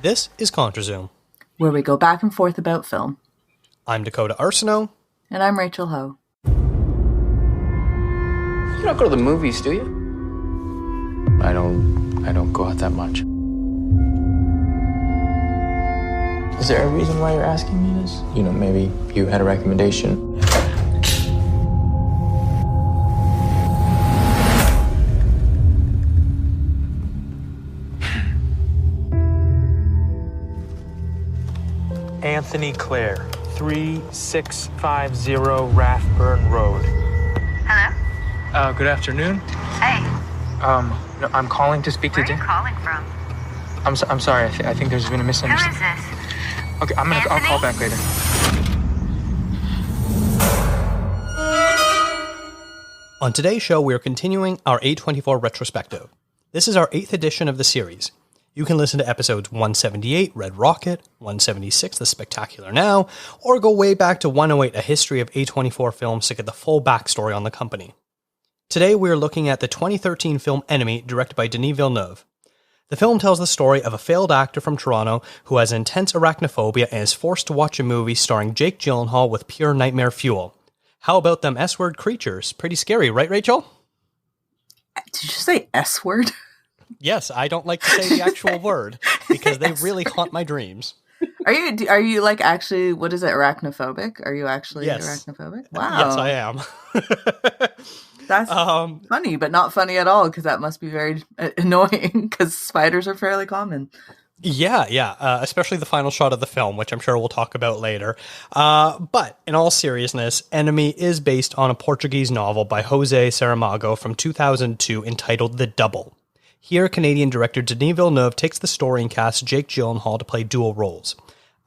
This is ContraZoom, where we go back and forth about film. I'm Dakota Arsenault. And I'm Rachel Ho. You don't go to the movies, do you? I don't go out that much. Is there a reason why you're asking me this? You know, maybe you had a recommendation. Anthony Clare, 3650 Rathburn Road. Hello? Good afternoon. Hey. I'm calling to speak Where to are you calling from? I'm sorry. I think there's been a Who misunderstanding. is this? Okay, I'll call back later. On today's show, we are continuing our A24 Retrospective. This is our 8th edition of the series. You can listen to episodes 178, Red Rocket, 176, The Spectacular Now, or go way back to 108, A History of A24 Films to get the full backstory on the company. Today we are looking at the 2013 film Enemy, directed by Denis Villeneuve. The film tells the story of a failed actor from Toronto who has intense arachnophobia and is forced to watch a movie starring Jake Gyllenhaal with pure nightmare fuel. How about them S-word creatures? Pretty scary, right, Rachel? Did you say S-word? Yes, I don't like to say the actual word because they really haunt my dreams. Are you like actually, what is it, arachnophobic? Are you actually arachnophobic? Wow. Yes, I am. That's funny, but not funny at all because that must be very annoying because spiders are fairly common. Yeah, especially the final shot of the film, which I'm sure we'll talk about later. But in all seriousness, Enemy is based on a Portuguese novel by José Saramago from 2002 entitled The Double. Here, Canadian director Denis Villeneuve takes the story and casts Jake Gyllenhaal to play dual roles.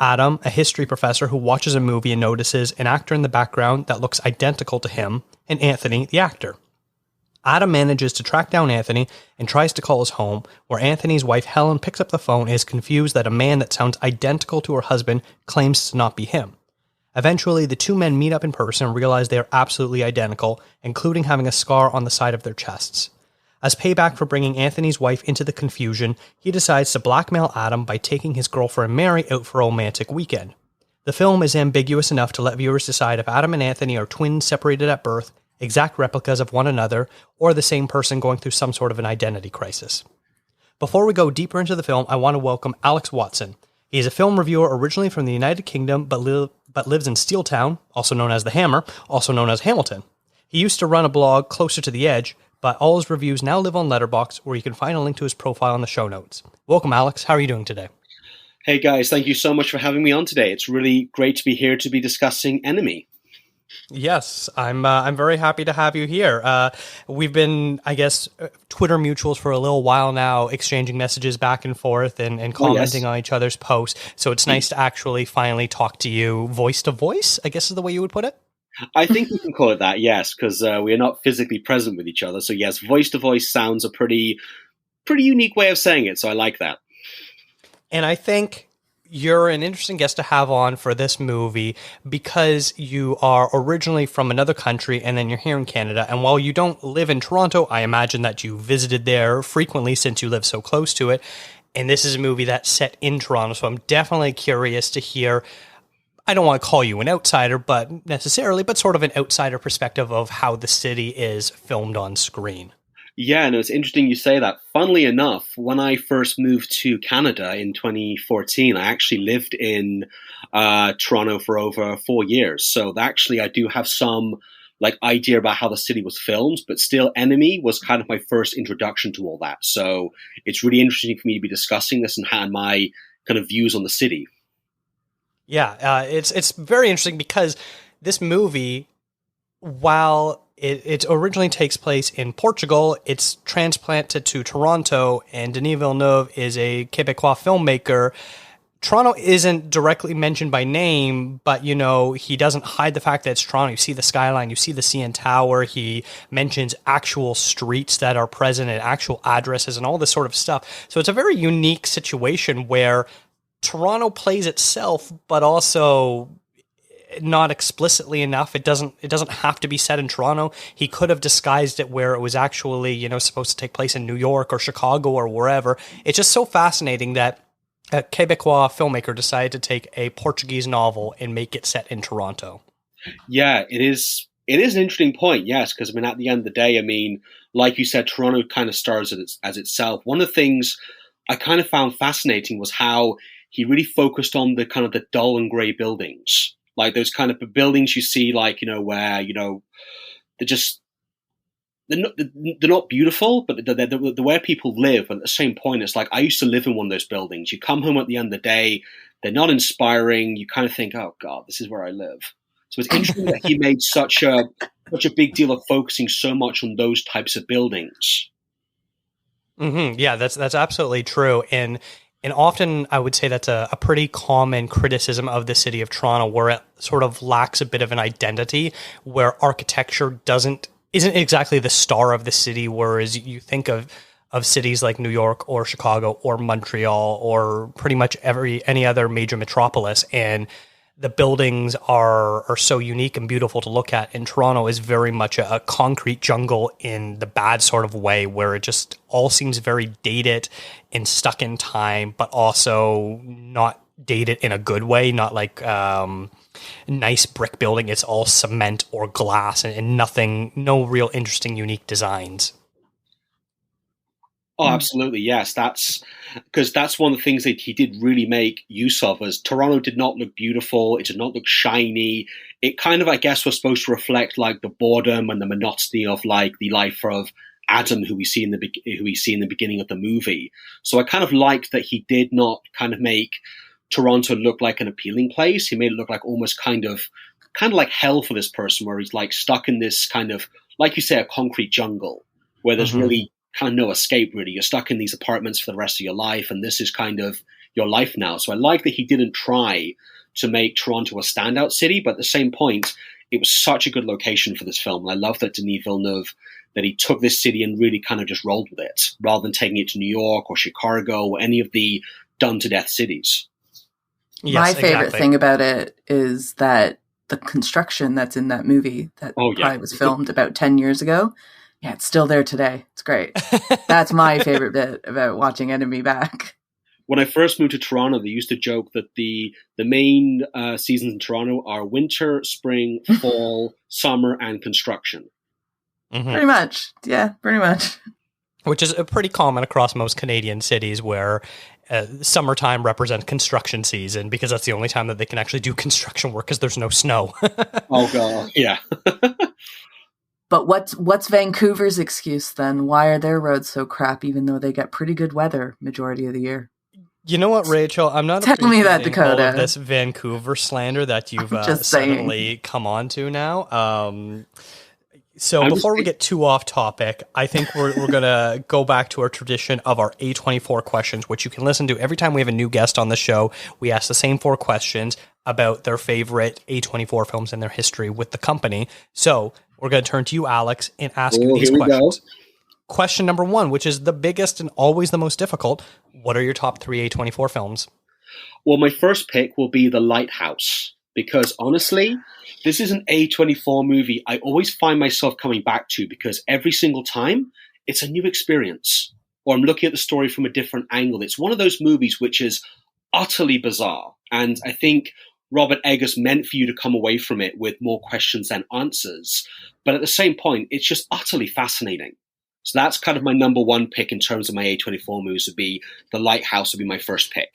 Adam, a history professor who watches a movie and notices an actor in the background that looks identical to him, and Anthony, the actor. Adam manages to track down Anthony and tries to call his home, where Anthony's wife Helen picks up the phone and is confused that a man that sounds identical to her husband claims to not be him. Eventually, the two men meet up in person and realize they are absolutely identical, including having a scar on the side of their chests. As payback for bringing Anthony's wife into the confusion, he decides to blackmail Adam by taking his girlfriend Mary out for a romantic weekend. The film is ambiguous enough to let viewers decide if Adam and Anthony are twins separated at birth, exact replicas of one another, or the same person going through some sort of an identity crisis. Before we go deeper into the film, I want to welcome Alex Watson. He is a film reviewer originally from the United Kingdom, but lives in Steeltown, also known as The Hammer, also known as Hamilton. He used to run a blog, Closer to the Edge, but all his reviews now live on Letterboxd, where you can find a link to his profile in the show notes. Welcome, Alex. How are you doing today? Hey, guys. Thank you so much for having me on today. It's really great to be here to be discussing Enemy. Yes, I'm very happy to have you here. We've been, I guess, Twitter mutuals for a little while now, exchanging messages back and forth and commenting on each other's posts. So it's nice to actually finally talk to you voice to voice, I guess is the way you would put it. I think we can call it that, yes, because we are not physically present with each other. So yes, voice to voice sounds a pretty unique way of saying it. So I like that. And I think you're an interesting guest to have on for this movie because you are originally from another country and then you're here in Canada. And while you don't live in Toronto, I imagine that you visited there frequently since you live so close to it. And this is a movie that's set in Toronto. So I'm definitely curious to hear, I don't want to call you an outsider, but sort of an outsider perspective of how the city is filmed on screen. Yeah, no, it's interesting you say that. Funnily enough, when I first moved to Canada in 2014, I actually lived in Toronto for over 4 years. So actually, I do have some idea about how the city was filmed, but still Enemy was kind of my first introduction to all that. So it's really interesting for me to be discussing this and have my kind of views on the city. Yeah, it's very interesting because this movie, while it originally takes place in Portugal, it's transplanted to Toronto, and Denis Villeneuve is a Quebecois filmmaker. Toronto isn't directly mentioned by name, but, you know, he doesn't hide the fact that it's Toronto. You see the skyline, you see the CN Tower. He mentions actual streets that are present and actual addresses and all this sort of stuff. So it's a very unique situation where Toronto plays itself, but also not explicitly enough. It doesn't have to be set in Toronto. He could have disguised it where it was actually, supposed to take place in New York or Chicago or wherever. It's just so fascinating that a Quebecois filmmaker decided to take a Portuguese novel and make it set in Toronto. Yeah, it is. It is an interesting point, yes, because I mean, at the end of the day, I mean, like you said, Toronto kind of stars as itself. One of the things I kind of found fascinating was how he really focused on the kind of the dull and grey buildings, like those kind of buildings you see, like where they're just they're not beautiful, but they're where people live. And at the same point, it's like I used to live in one of those buildings. You come home at the end of the day, they're not inspiring. You kind of think, oh God, this is where I live. So it's interesting that he made such a big deal of focusing so much on those types of buildings. Mm-hmm. Yeah, that's absolutely true. And often I would say that's a pretty common criticism of the city of Toronto, where it sort of lacks a bit of an identity, where architecture isn't exactly the star of the city, whereas you think of cities like New York or Chicago or Montreal or pretty much any other major metropolis, and the buildings are so unique and beautiful to look at. And Toronto is very much a concrete jungle in the bad sort of way, where it just all seems very dated and stuck in time, but also not dated in a good way, not like nice brick building. It's all cement or glass and no real interesting, unique designs. Oh, absolutely. Yes. That's one of the things that he did really make use of, as Toronto did not look beautiful. It did not look shiny. It kind of, I guess, was supposed to reflect like the boredom and the monotony of like the life of Adam, who we see in the beginning of the movie. So I kind of liked that he did not kind of make Toronto look like an appealing place. He made it look like almost kind of like hell for this person, where he's like stuck in this kind of, like you say, a concrete jungle where there's really kind of no escape, really. You're stuck in these apartments for the rest of your life, and this is kind of your life now. So I like that he didn't try to make Toronto a standout city, but at the same point, it was such a good location for this film. And I love that Denis Villeneuve, that he took this city and really kind of just rolled with it, rather than taking it to New York or Chicago or any of the done-to-death cities. Yes, my favorite thing about it is that the construction that's in that movie that probably was filmed about 10 years ago, yeah, it's still there today. It's great. That's my favorite bit about watching Enemy back. When I first moved to Toronto, they used to joke that the main seasons in Toronto are winter, spring, fall, summer, and construction. Mm-hmm. Pretty much. Yeah, pretty much. Which is pretty common across most Canadian cities, where summertime represents construction season, because that's the only time that they can actually do construction work, because there's no snow. Oh, God. Yeah. But what's Vancouver's excuse then? Why are their roads so crap, even though they get pretty good weather majority of the year? You know what, Rachel? I'm not Tell me that, Dakota. All of this Vancouver slander that you've suddenly come on to now. So before we get too off topic, I think we're going to go back to our tradition of our A24 questions, which you can listen to every time we have a new guest on the show. We ask the same 4 questions about their favorite A24 films and their history with the company. So we're going to turn to you, Alex, and ask you these questions. Question number 1, which is the biggest and always the most difficult. What are your top 3 A24 films? Well, my first pick will be The Lighthouse, because honestly, this is an A24 movie I always find myself coming back to, because every single time it's a new experience, or I'm looking at the story from a different angle. It's one of those movies which is utterly bizarre. And I think Robert Eggers meant for you to come away from it with more questions than answers. But at the same point, it's just utterly fascinating. So that's kind of my number 1 pick in terms of my A24 movies. Would be The Lighthouse would be my first pick.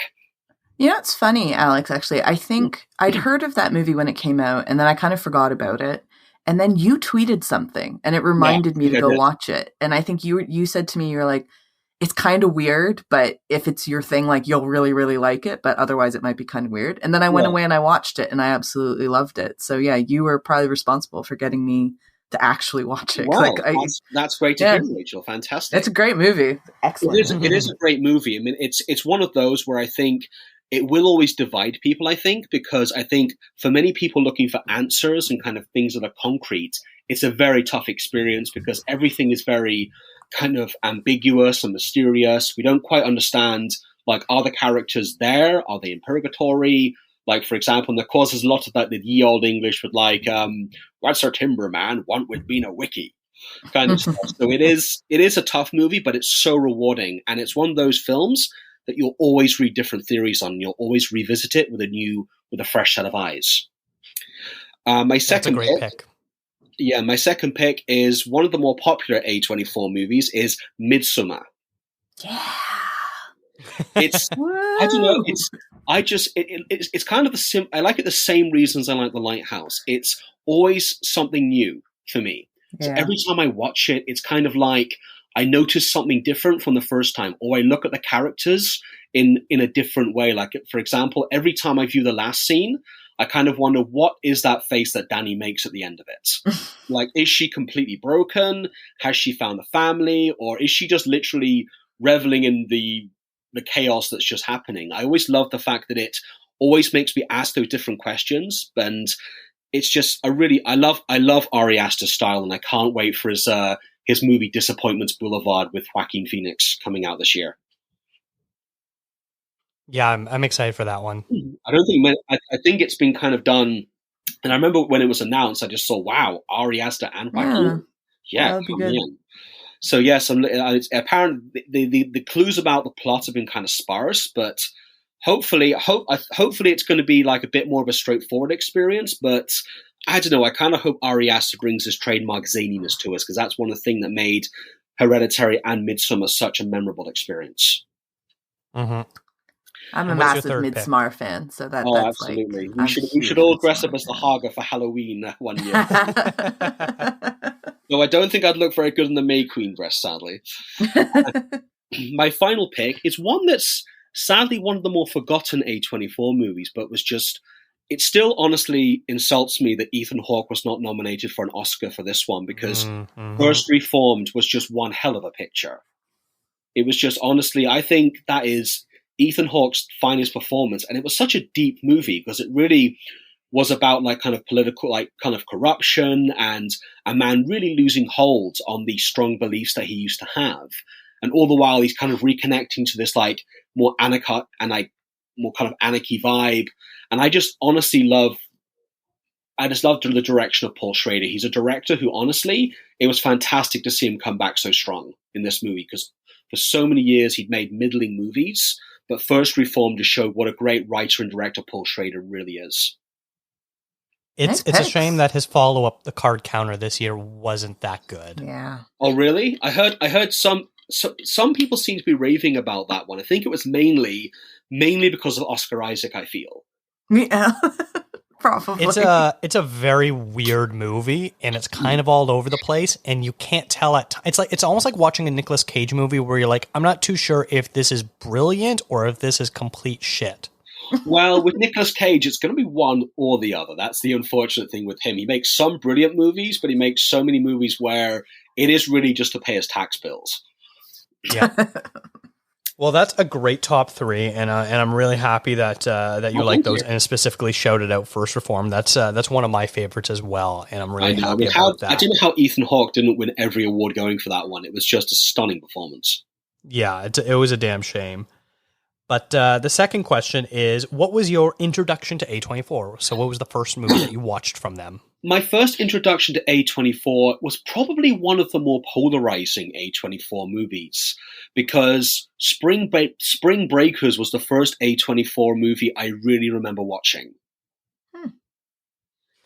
You know, it's funny, Alex, actually. I think I'd heard of that movie when it came out, and then I kind of forgot about it. And then you tweeted something, and it reminded me to go watch it. And I think you said to me, you're like, it's kind of weird, but if it's your thing, like, you'll really, really like it. But otherwise, it might be kind of weird. And then I went away and I watched it, and I absolutely loved it. So, yeah, you were probably responsible for getting me to actually watch it. Wow, that's great to hear, Rachel. Fantastic. It's a great movie. Excellent. It is a great movie. I mean, it's one of those where I think it will always divide people, I think, because I think for many people looking for answers and kind of things that are concrete, it's a very tough experience, because everything is very kind of ambiguous and mysterious. We don't quite understand, like, are the characters there? Are they in purgatory? Like, for example, and of course, there's a lot of that, the ye old English with like, what's our timber man want with being a wiki kind of stuff. So it is a tough movie, but it's so rewarding. And it's one of those films that you'll always read different theories on. You'll always revisit it with a fresh set of eyes. My second pick. Yeah, my second pick is one of the more popular A24 movies is Midsummer. Yeah. It's I don't know. It's kind of I like it the same reasons I like The Lighthouse. It's always something new for me. Yeah. So every time I watch it, it's kind of like I notice something different from the first time, or I look at the characters in a different way. Like, for example, every time I view the last scene, I kind of wonder, what is that face that Danny makes at the end of it? Like, is she completely broken? Has she found a family? Or is she just literally reveling in the chaos that's just happening? I always love the fact that it always makes me ask those different questions. And it's just, I love Ari Aster's style, and I can't wait for his movie Disappointments Boulevard with Joaquin Phoenix coming out this year. Yeah, I'm excited for that one. I think it's been kind of done. And I remember when it was announced, I just saw, wow, Ari Aster and Joaquin. Yeah, coming in. So yes, it's apparent the clues about the plot have been kind of sparse, but hopefully it's going to be like a bit more of a straightforward experience. But I don't know. I kind of hope Ari Aster brings his trademark zaniness to us, because that's one of the things that made Hereditary and Midsummer such a memorable experience. Mm-hmm. I'm a massive Midsummer fan, so that's absolutely. Like, we should all dress up as the Haga for Halloween one year. No, I don't think I'd look very good in the May Queen dress, sadly. My final pick is one that's sadly one of the more forgotten A24 movies, but it still honestly insults me that Ethan Hawke was not nominated for an Oscar for this one, because First Reformed was just one hell of a picture. It was just, honestly, I think that is Ethan Hawke's finest performance, and it was such a deep movie because it really was about like kind of political, like kind of corruption, and a man really losing hold on the strong beliefs that he used to have, and all the while he's kind of reconnecting to this like more more kind of anarchy vibe. And I just honestly loved the direction of Paul Schrader. He's a director who, honestly, it was fantastic to see him come back so strong in this movie, because for so many years he'd made middling movies. But First Reformed just showed what a great writer and director Paul Schrader really is. It's a shame that his follow-up, The Card Counter, this year wasn't that good. Yeah. Oh, really? I heard some people seem to be raving about that one. I think it was mainly because of Oscar Isaac, I feel. Yeah. Probably. It's a very weird movie, and it's kind of all over the place, and you can't tell it's almost like watching a Nicolas Cage movie where you're like, I'm not too sure if this is brilliant or if this is complete shit. Well, with Nicolas Cage, it's going to be one or the other. That's the unfortunate thing with him. He makes some brilliant movies, but he makes so many movies where it is really just to pay his tax bills. Yeah. Well, that's a great top three, and I'm really happy that you like those, and specifically shouted out First Reform. That's one of my favorites as well, and I'm really happy about that. I don't know how Ethan Hawke didn't win every award going for that one. It was just a stunning performance. Yeah, it was a damn shame. But the second question is, what was your introduction to A24? So what was the first movie that you watched from them? My first introduction to A24 was probably one of the more polarizing A24 movies, because Spring Breakers was the first A24 movie I really remember watching.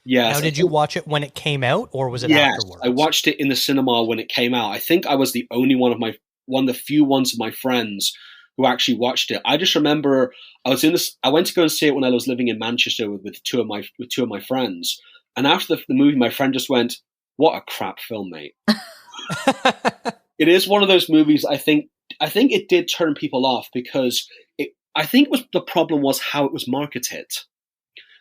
Yeah. Now, did you watch it when it came out, or was it afterwards? I watched it in the cinema when it came out. I think I was the only one of the few ones of my friends who actually watched it. I just remember I went to go and see it when I was living in Manchester with two of my friends. And after the movie, my friend just went, "What a crap film, mate." It is one of those movies. I think it did turn people off, because the problem was how it was marketed.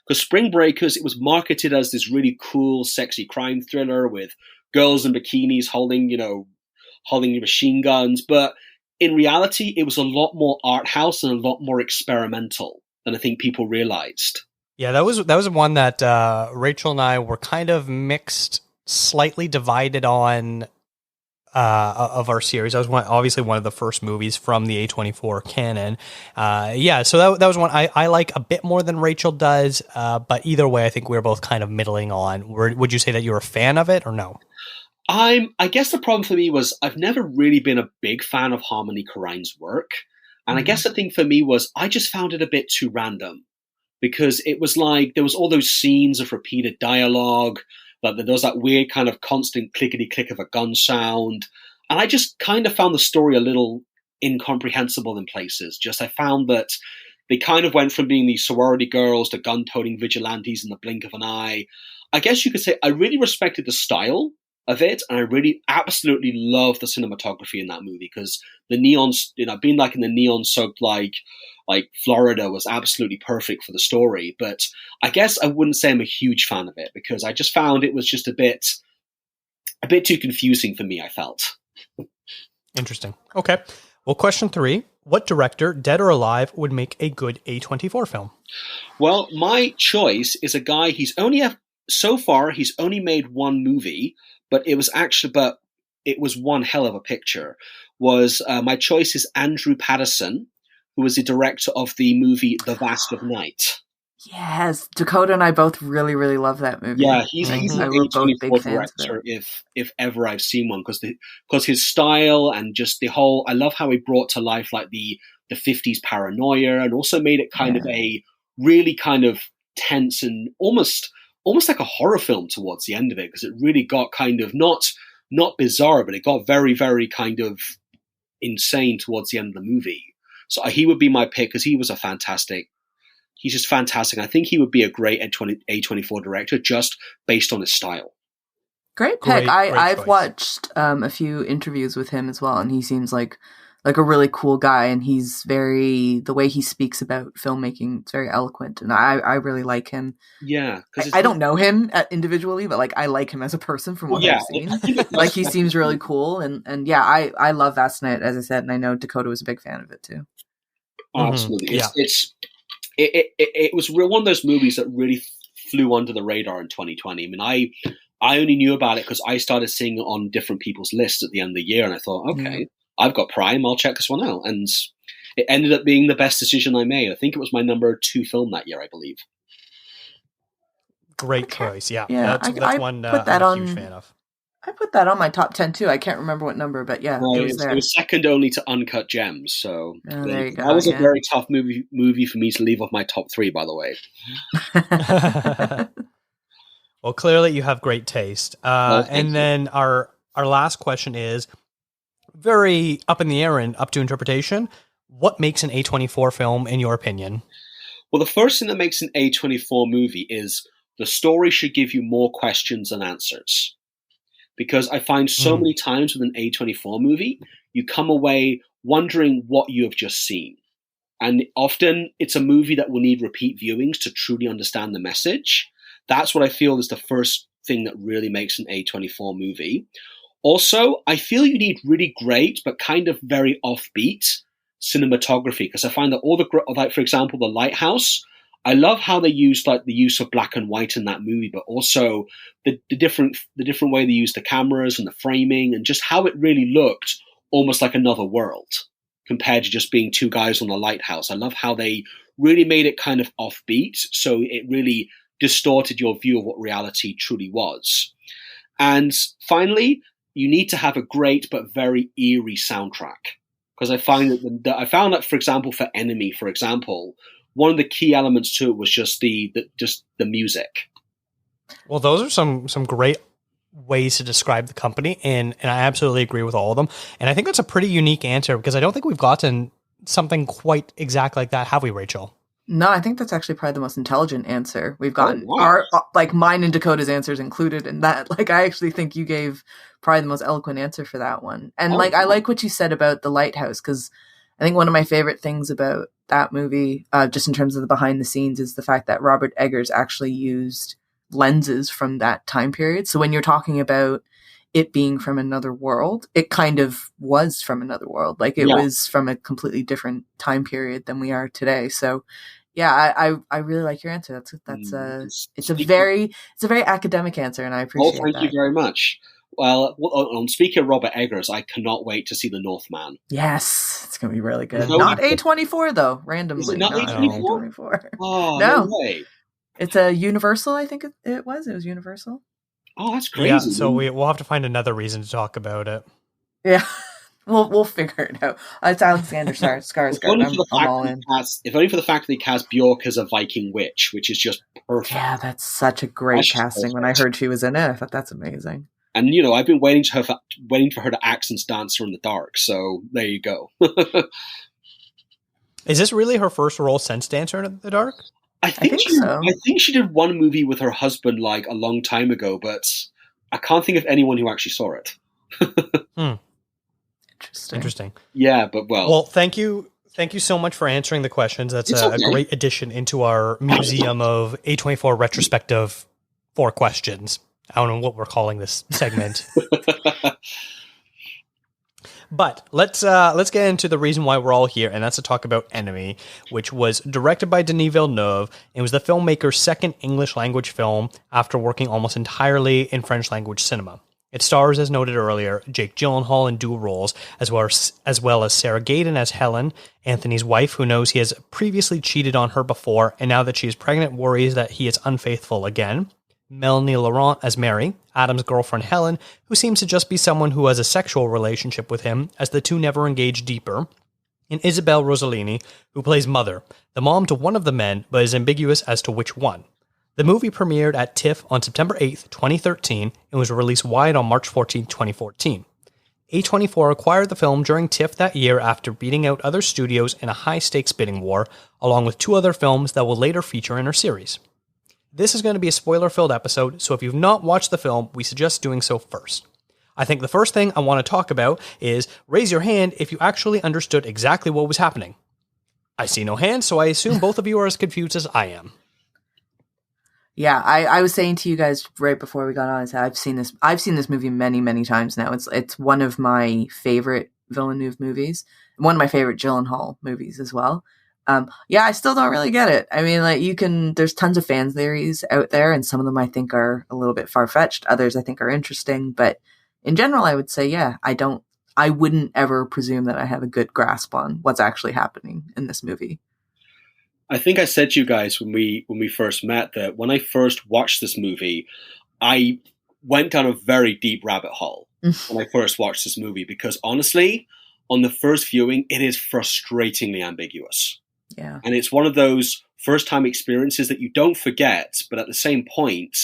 Because Spring Breakers, it was marketed as this really cool, sexy crime thriller with girls in bikinis holding machine guns. But in reality, it was a lot more art house and a lot more experimental than I think people realized. Yeah, that was one that Rachel and I were kind of mixed, slightly divided on of our series. That was obviously one of the first movies from the A24 canon. So that was one I like a bit more than Rachel does. But either way, I think we were both kind of middling on. Would you say that you were a fan of it or no? I guess the problem for me was I've never really been a big fan of Harmony Korine's work. And I guess the thing for me was I just found it a bit too random, because it was like there was all those scenes of repeated dialogue, like there was that weird kind of constant clickety click of a gun sound. And I just kind of found the story a little incomprehensible in places. Just I found that they kind of went from being these sorority girls to gun-toting vigilantes in the blink of an eye. I guess you could say I really respected the style of it, and I really absolutely love the cinematography in that movie, because the neons, being like in the neon-soaked like Florida was absolutely perfect for the story. But I guess I wouldn't say I'm a huge fan of it, because I just found it was just a bit too confusing for me, I felt. Interesting. Okay. Well, question 3. What director, dead or alive, would make a good A24 film? Well, my choice is a guy, so far he's only made one movie, but it was one hell of a picture. My choice is Andrew Patterson, who was the director of the movie The Vast of Night. Yes, Dakota and I both really, really love that movie. Yeah, he's an A24 director, if ever I've seen one, because his style and just the whole, I love how he brought to life like the 50s paranoia, and also made it kind of a really kind of tense and almost like a horror film towards the end of it, because it really got kind of not bizarre, but it got very, very kind of insane towards the end of the movie. So he would be my pick, because he's just fantastic. I think he would be a great A24 director just based on his style. Great pick. I've watched a few interviews with him as well, and he seems like a really cool guy, and the way he speaks about filmmaking, it's very eloquent, and I really like him. Yeah. I don't know him individually, but I like him as a person from what I've seen. He seems really cool, and yeah, I love Vast Night, as I said, and I know Dakota was a big fan of it too. Absolutely. It was one of those movies that really flew under the radar in 2020. I mean, I only knew about it because I started seeing it on different people's lists at the end of the year, and I thought, okay, I've got Prime, I'll check this one out. And it ended up being the best decision I made. I think it was my number 2 film that year, I believe. Great choice, yeah. That's one I'm a huge fan of. I put that on my top 10 too. I can't remember what number, but yeah, it was there. It was second only to Uncut Gems. So there you go. That was a very tough movie for me to leave off my top 3, by the way. Well, clearly you have great taste. And then our last question is very up in the air and up to interpretation. What makes an A24 film, in your opinion? Well, the first thing that makes an A24 movie is the story should give you more questions than answers. Because I find so many times with an A24 movie, you come away wondering what you have just seen. And often it's a movie that will need repeat viewings to truly understand the message. That's what I feel is the first thing that really makes an A24 movie. Also, I feel you need really great, but kind of very offbeat cinematography. Because I find that for example, The Lighthouse, I love how they used the use of black and white in that movie, but also the different way they used the cameras and the framing, and just how it really looked almost like another world compared to just being 2 guys on a lighthouse. I love how they really made it kind of offbeat, so it really distorted your view of what reality truly was. And finally, you need to have a great but very eerie soundtrack, because I found that, for example, for Enemy, for example, one of the key elements to it was just the music. Well, those are some great ways to describe the company, and I absolutely agree with all of them. And I think that's a pretty unique answer, because I don't think we've gotten something quite exact like that, have we, Rachel? No, I think that's actually probably the most intelligent answer we've gotten. Our mine and Dakota's answers included in that. I actually think you gave probably the most eloquent answer for that one. And I like what you said about The Lighthouse, because I think one of my favorite things about that movie, just in terms of the behind the scenes, is the fact that Robert Eggers actually used lenses from that time period. So when you're talking about it being from another world, it kind of was from another world. It was from a completely different time period than we are today. So yeah, I really like your answer. It's a very academic answer, and I appreciate that. Thank you very much. Well, on speaking of Robert Eggers, I cannot wait to see The Northman. Yes, it's going to be really good. Not A24 though, randomly. Is it not A24? Oh, no way. It's a Universal, I think it was. It was Universal. Oh, that's crazy. Yeah, so we'll have to find another reason to talk about it. Yeah. We'll figure it out. It's Alexander Skarsgård. I'm all in. If only for the fact that he cast Bjork as a Viking witch, which is just perfect. Yeah, that's such a great casting. When I heard she was in it, I thought that's amazing. And I've been waiting for her to accents Dancer in the Dark. So there you go. Is this really her first role since Dancer in the Dark? I think so. I think she did one movie with her husband like a long time ago, but I can't think of anyone who actually saw it. Interesting. Yeah, but well, thank you so much for answering the questions. That's a great addition into our museum of A24 Retrospective 4 questions. I don't know what we're calling this segment. But let's get into the reason why we're all here, and that's to talk about Enemy, which was directed by Denis Villeneuve and was the filmmaker's second English language film after working almost entirely in French language cinema. It stars, as noted earlier, Jake Gyllenhaal in dual roles, as well as Sarah Gadon as Helen, Anthony's wife, who knows he has previously cheated on her before, and now that she is pregnant, worries that he is unfaithful again. Melanie Laurent as Mary, Adam's girlfriend Helen, who seems to just be someone who has a sexual relationship with him, as the two never engage deeper. And Isabelle Rossellini, who plays Mother, the mom to one of the men, but is ambiguous as to which one. The movie premiered at TIFF on September 8th, 2013, and was released wide on March 14th, 2014. A24 acquired the film during TIFF that year after beating out other studios in a high-stakes bidding war, along with 2 other films that will later feature in our series. This is going to be a spoiler-filled episode, so if you've not watched the film, we suggest doing so first. I think the first thing I want to talk about is raise your hand if you actually understood exactly what was happening. I see no hands, so I assume both of you are as confused as I am. Yeah, I was saying to you guys right before we got on, I've seen this movie many, many times now. It's one of my favorite Villeneuve movies, one of my favorite Gyllenhaal movies as well. I still don't really get it. I mean, there's tons of fan theories out there, and some of them I think are a little bit far-fetched. Others I think are interesting, but in general, I would say, I wouldn't ever presume that I have a good grasp on what's actually happening in this movie. I think I said to you guys when we first met that when I first watched this movie, I went down a very deep rabbit hole when I first watched this movie, because honestly, on the first viewing, it is frustratingly ambiguous. Yeah. And it's one of those first-time experiences that you don't forget, but at the same point,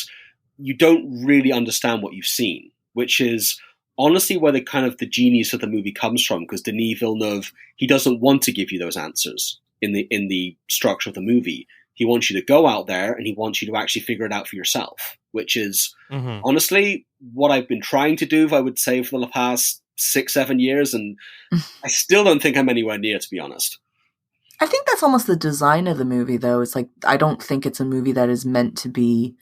you don't really understand what you've seen, which is honestly where the kind of the genius of the movie comes from, because Denis Villeneuve, he doesn't want to give you those answers in the structure of the movie. He wants you to go out there and he wants you to actually figure it out for yourself, which is honestly what I've been trying to do, I would say, for the past 6-7 years, and I still don't think I'm anywhere near, to be honest. I think that's almost the design of the movie, though. It's like, I don't think it's a movie that is meant to be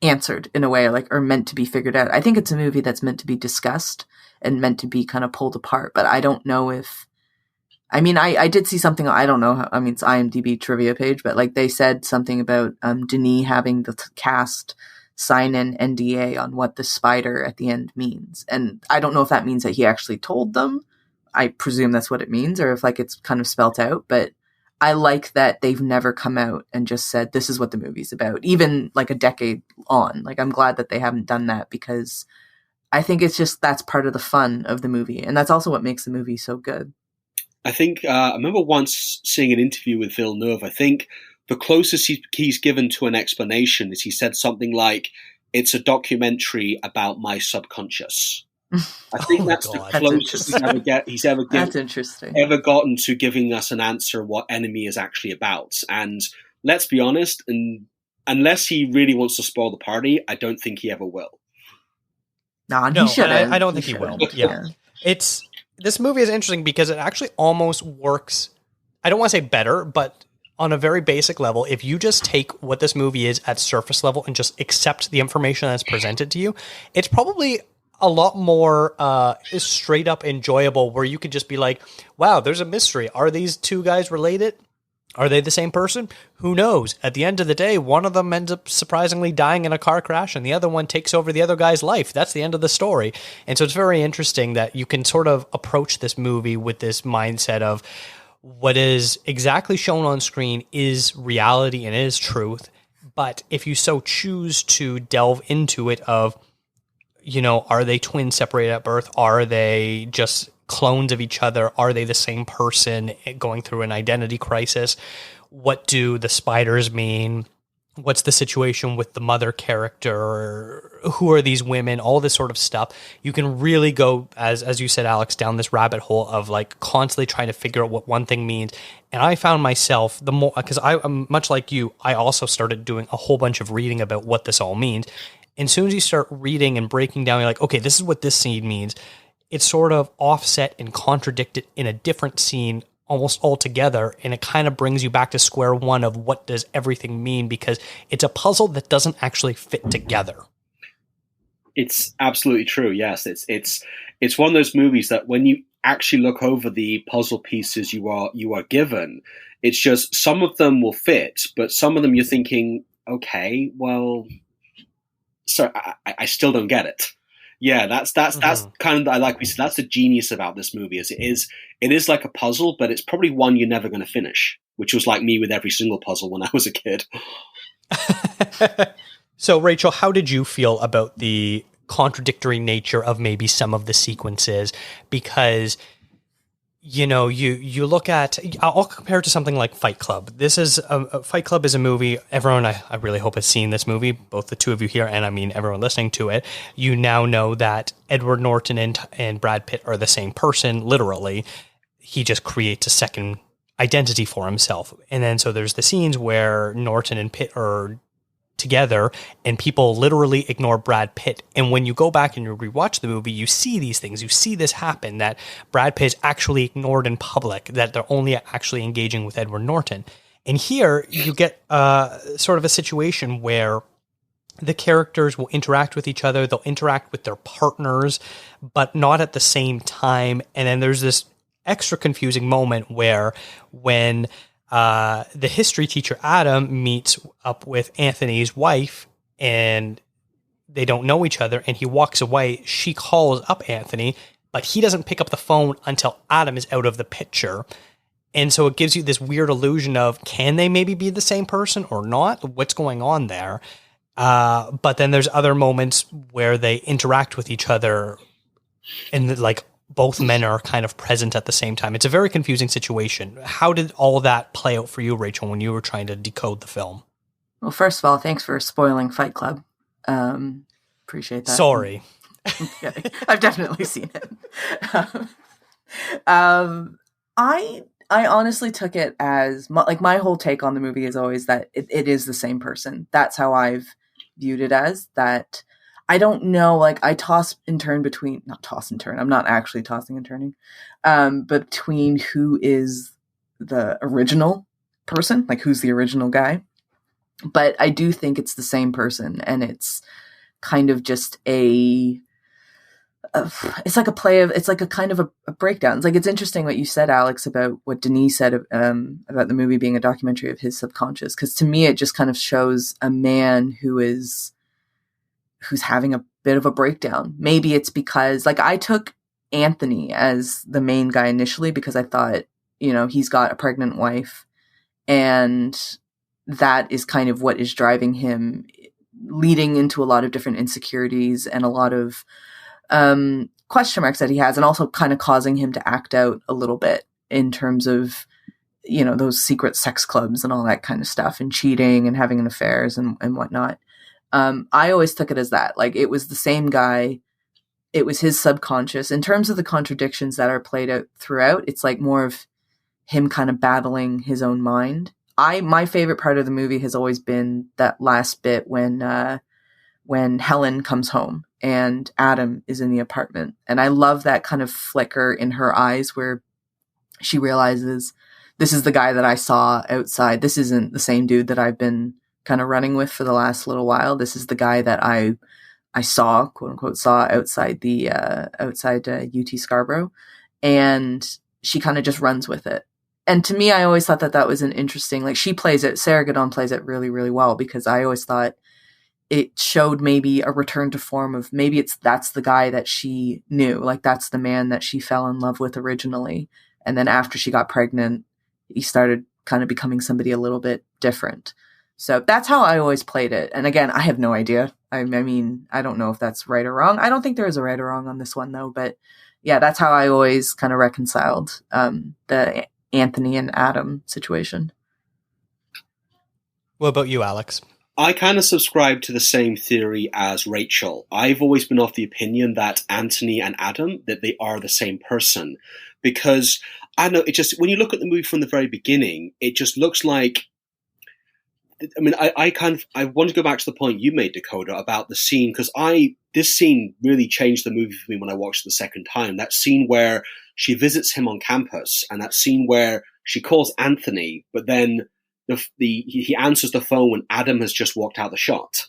answered in a way, or meant to be figured out. I think it's a movie that's meant to be discussed and meant to be kind of pulled apart, but I don't know if, I did see something, I don't know, it's IMDb trivia page, but they said something about Denis having the cast sign an NDA on what the spider at the end means. And I don't know if that means that he actually told them. I presume that's what it means, or if it's kind of spelt out, but I like that they've never come out and just said, this is what the movie's about, even a decade on. I'm glad that they haven't done that, because I think it's just, that's part of the fun of the movie. And that's also what makes the movie so good. I think, I remember once seeing an interview with Villeneuve. I think the closest he's given to an explanation is he said something like, it's a documentary about my subconscious. I think that's the closest he's ever That's interesting. ever gotten to giving us an answer what Enemy is actually about. And let's be honest, and unless he really wants to spoil the party, I don't think he ever will. No, he shouldn't. I don't think he will. Yeah. This movie is interesting because it actually almost works, I don't want to say better, but on a very basic level, if you just take what this movie is at surface level and just accept the information that's presented to you, it's probably a lot more straight up enjoyable, where you could just be like, wow, there's a mystery. Are these two guys related? Are they the same person? Who knows? At the end of the day, one of them ends up surprisingly dying in a car crash and the other one takes over the other guy's life. That's the end of the story. And so it's very interesting that you can sort of approach this movie with this mindset of what is exactly shown on screen is reality and is truth. But if you so choose to delve into it of, are they twins separated at birth? Are they just clones of each other? Are they the same person going through an identity crisis? What do the spiders mean? What's the situation with the mother character? Who are these women? All this sort of stuff. You can really go, as you said, Alex, down this rabbit hole of like constantly trying to figure out what one thing means. And I found myself the more, because I'm much like you, I also started doing a whole bunch of reading about what this all means. And as soon as you start reading and breaking down, you're like, okay, this is what this scene means. It's sort of offset and contradicted in a different scene almost altogether, and it kind of brings you back to square one of what does everything mean, because it's a puzzle that doesn't actually fit together. It's absolutely true. Yes, it's one of those movies that when you actually look over the puzzle pieces you are given, it's just some of them will fit, but some of them you're thinking, okay, well, so I still don't get it. Yeah, that's kind of, like we said, that's the genius about this movie. Is it is like a puzzle, but it's probably one you're never going to finish, which was like me with every single puzzle when I was a kid. So, Rachel, how did you feel about the contradictory nature of maybe some of the sequences? Because, you know, you look at, I'll compare it to something like Fight Club. This is Fight Club is a movie. Everyone, I really hope has seen this movie, both the two of you here, and I mean everyone listening to it. You now know that Edward Norton and Brad Pitt are the same person, literally. He just creates a second identity for himself. And then so there's the scenes where Norton and Pitt are together and people literally ignore Brad Pitt. And when you go back and you rewatch the movie, you see these things. You see this happen, that Brad Pitt is actually ignored in public, that they're only actually engaging with Edward Norton. And here you get sort of a situation where the characters will interact with each other. They'll interact with their partners, but not at the same time. And then there's this extra confusing moment where when the history teacher, Adam, meets up with Anthony's wife and they don't know each other and he walks away, she calls up Anthony, but he doesn't pick up the phone until Adam is out of the picture. And so it gives you this weird illusion of, can they maybe be the same person or not? What's going on there? But then there's other moments where they interact with each other and like both men are kind of present at the same time. It's a very confusing situation. How did all that play out for you, Rachel, when you were trying to decode the film? Well, first of all, thanks for spoiling Fight Club. Appreciate that. Sorry. I'm kidding. I've definitely seen it. I honestly took it as, like, my whole take on the movie is always that it is the same person. That's how I've viewed it as, that I don't know, like, I toss and turn between, not toss and turn, I'm not actually tossing and turning, but between who is the original person, like who's the original guy. But I do think it's the same person, and it's kind of just it's like a play of, it's like a kind of a breakdown. It's like, it's interesting what you said, Alex, about what Denis said about the movie being a documentary of his subconscious. Because to me, it just kind of shows a man who's having a bit of a breakdown. Maybe it's because, like, I took Anthony as the main guy initially because I thought, you know, he's got a pregnant wife, and that is kind of what is driving him, leading into a lot of different insecurities and a lot of question marks that he has, and also kind of causing him to act out a little bit in terms of, you know, those secret sex clubs and all that kind of stuff, and cheating and having affairs and whatnot. I always took it as that. Like, it was the same guy. It was his subconscious. In terms of the contradictions that are played out throughout, it's like more of him kind of battling his own mind. My favorite part of the movie has always been that last bit when Helen comes home and Adam is in the apartment. And I love that kind of flicker in her eyes where she realizes, this is the guy that I saw outside. This isn't the same dude that I've been kind of running with for the last little while. This is the guy that I saw, quote unquote, saw outside the UT Scarborough. And she kind of just runs with it. And to me, I always thought that was an interesting, like, she plays it, Sarah Gadon plays it really, really well, because I always thought it showed maybe a return to form of, maybe that's the guy that she knew, like, that's the man that she fell in love with originally. And then after she got pregnant, he started kind of becoming somebody a little bit different. So that's how I always played it. And again, I have no idea. I mean, I don't know if that's right or wrong. I don't think there is a right or wrong on this one, though. But yeah, that's how I always kind of reconciled the Anthony and Adam situation. What about you, Alex? I kind of subscribe to the same theory as Rachel. I've always been of the opinion that Anthony and Adam, that they are the same person. Because, I don't know, it just, when you look at the movie from the very beginning, it just looks like, I mean, I want to go back to the point you made, Dakota, about the scene, because this scene really changed the movie for me when I watched it the second time. That scene where she visits him on campus, and that scene where she calls Anthony, but then he answers the phone when Adam has just walked out the shot.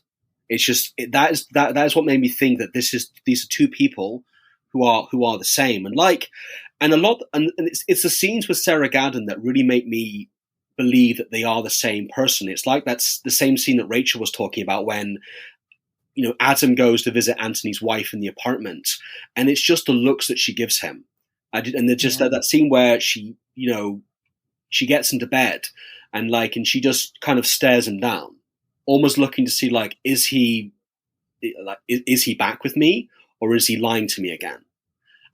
It's just that is what made me think that these are two people who are the same, and it's the scenes with Sarah Gadon that really make me believe that they are the same person. It's like that's the same scene that Rachel was talking about when, you know, Adam goes to visit Anthony's wife in the apartment, and it's just the looks that she gives him, and they're just that scene where she gets into bed. And she just kind of stares him down, almost looking to see, is he back with me, or is he lying to me again?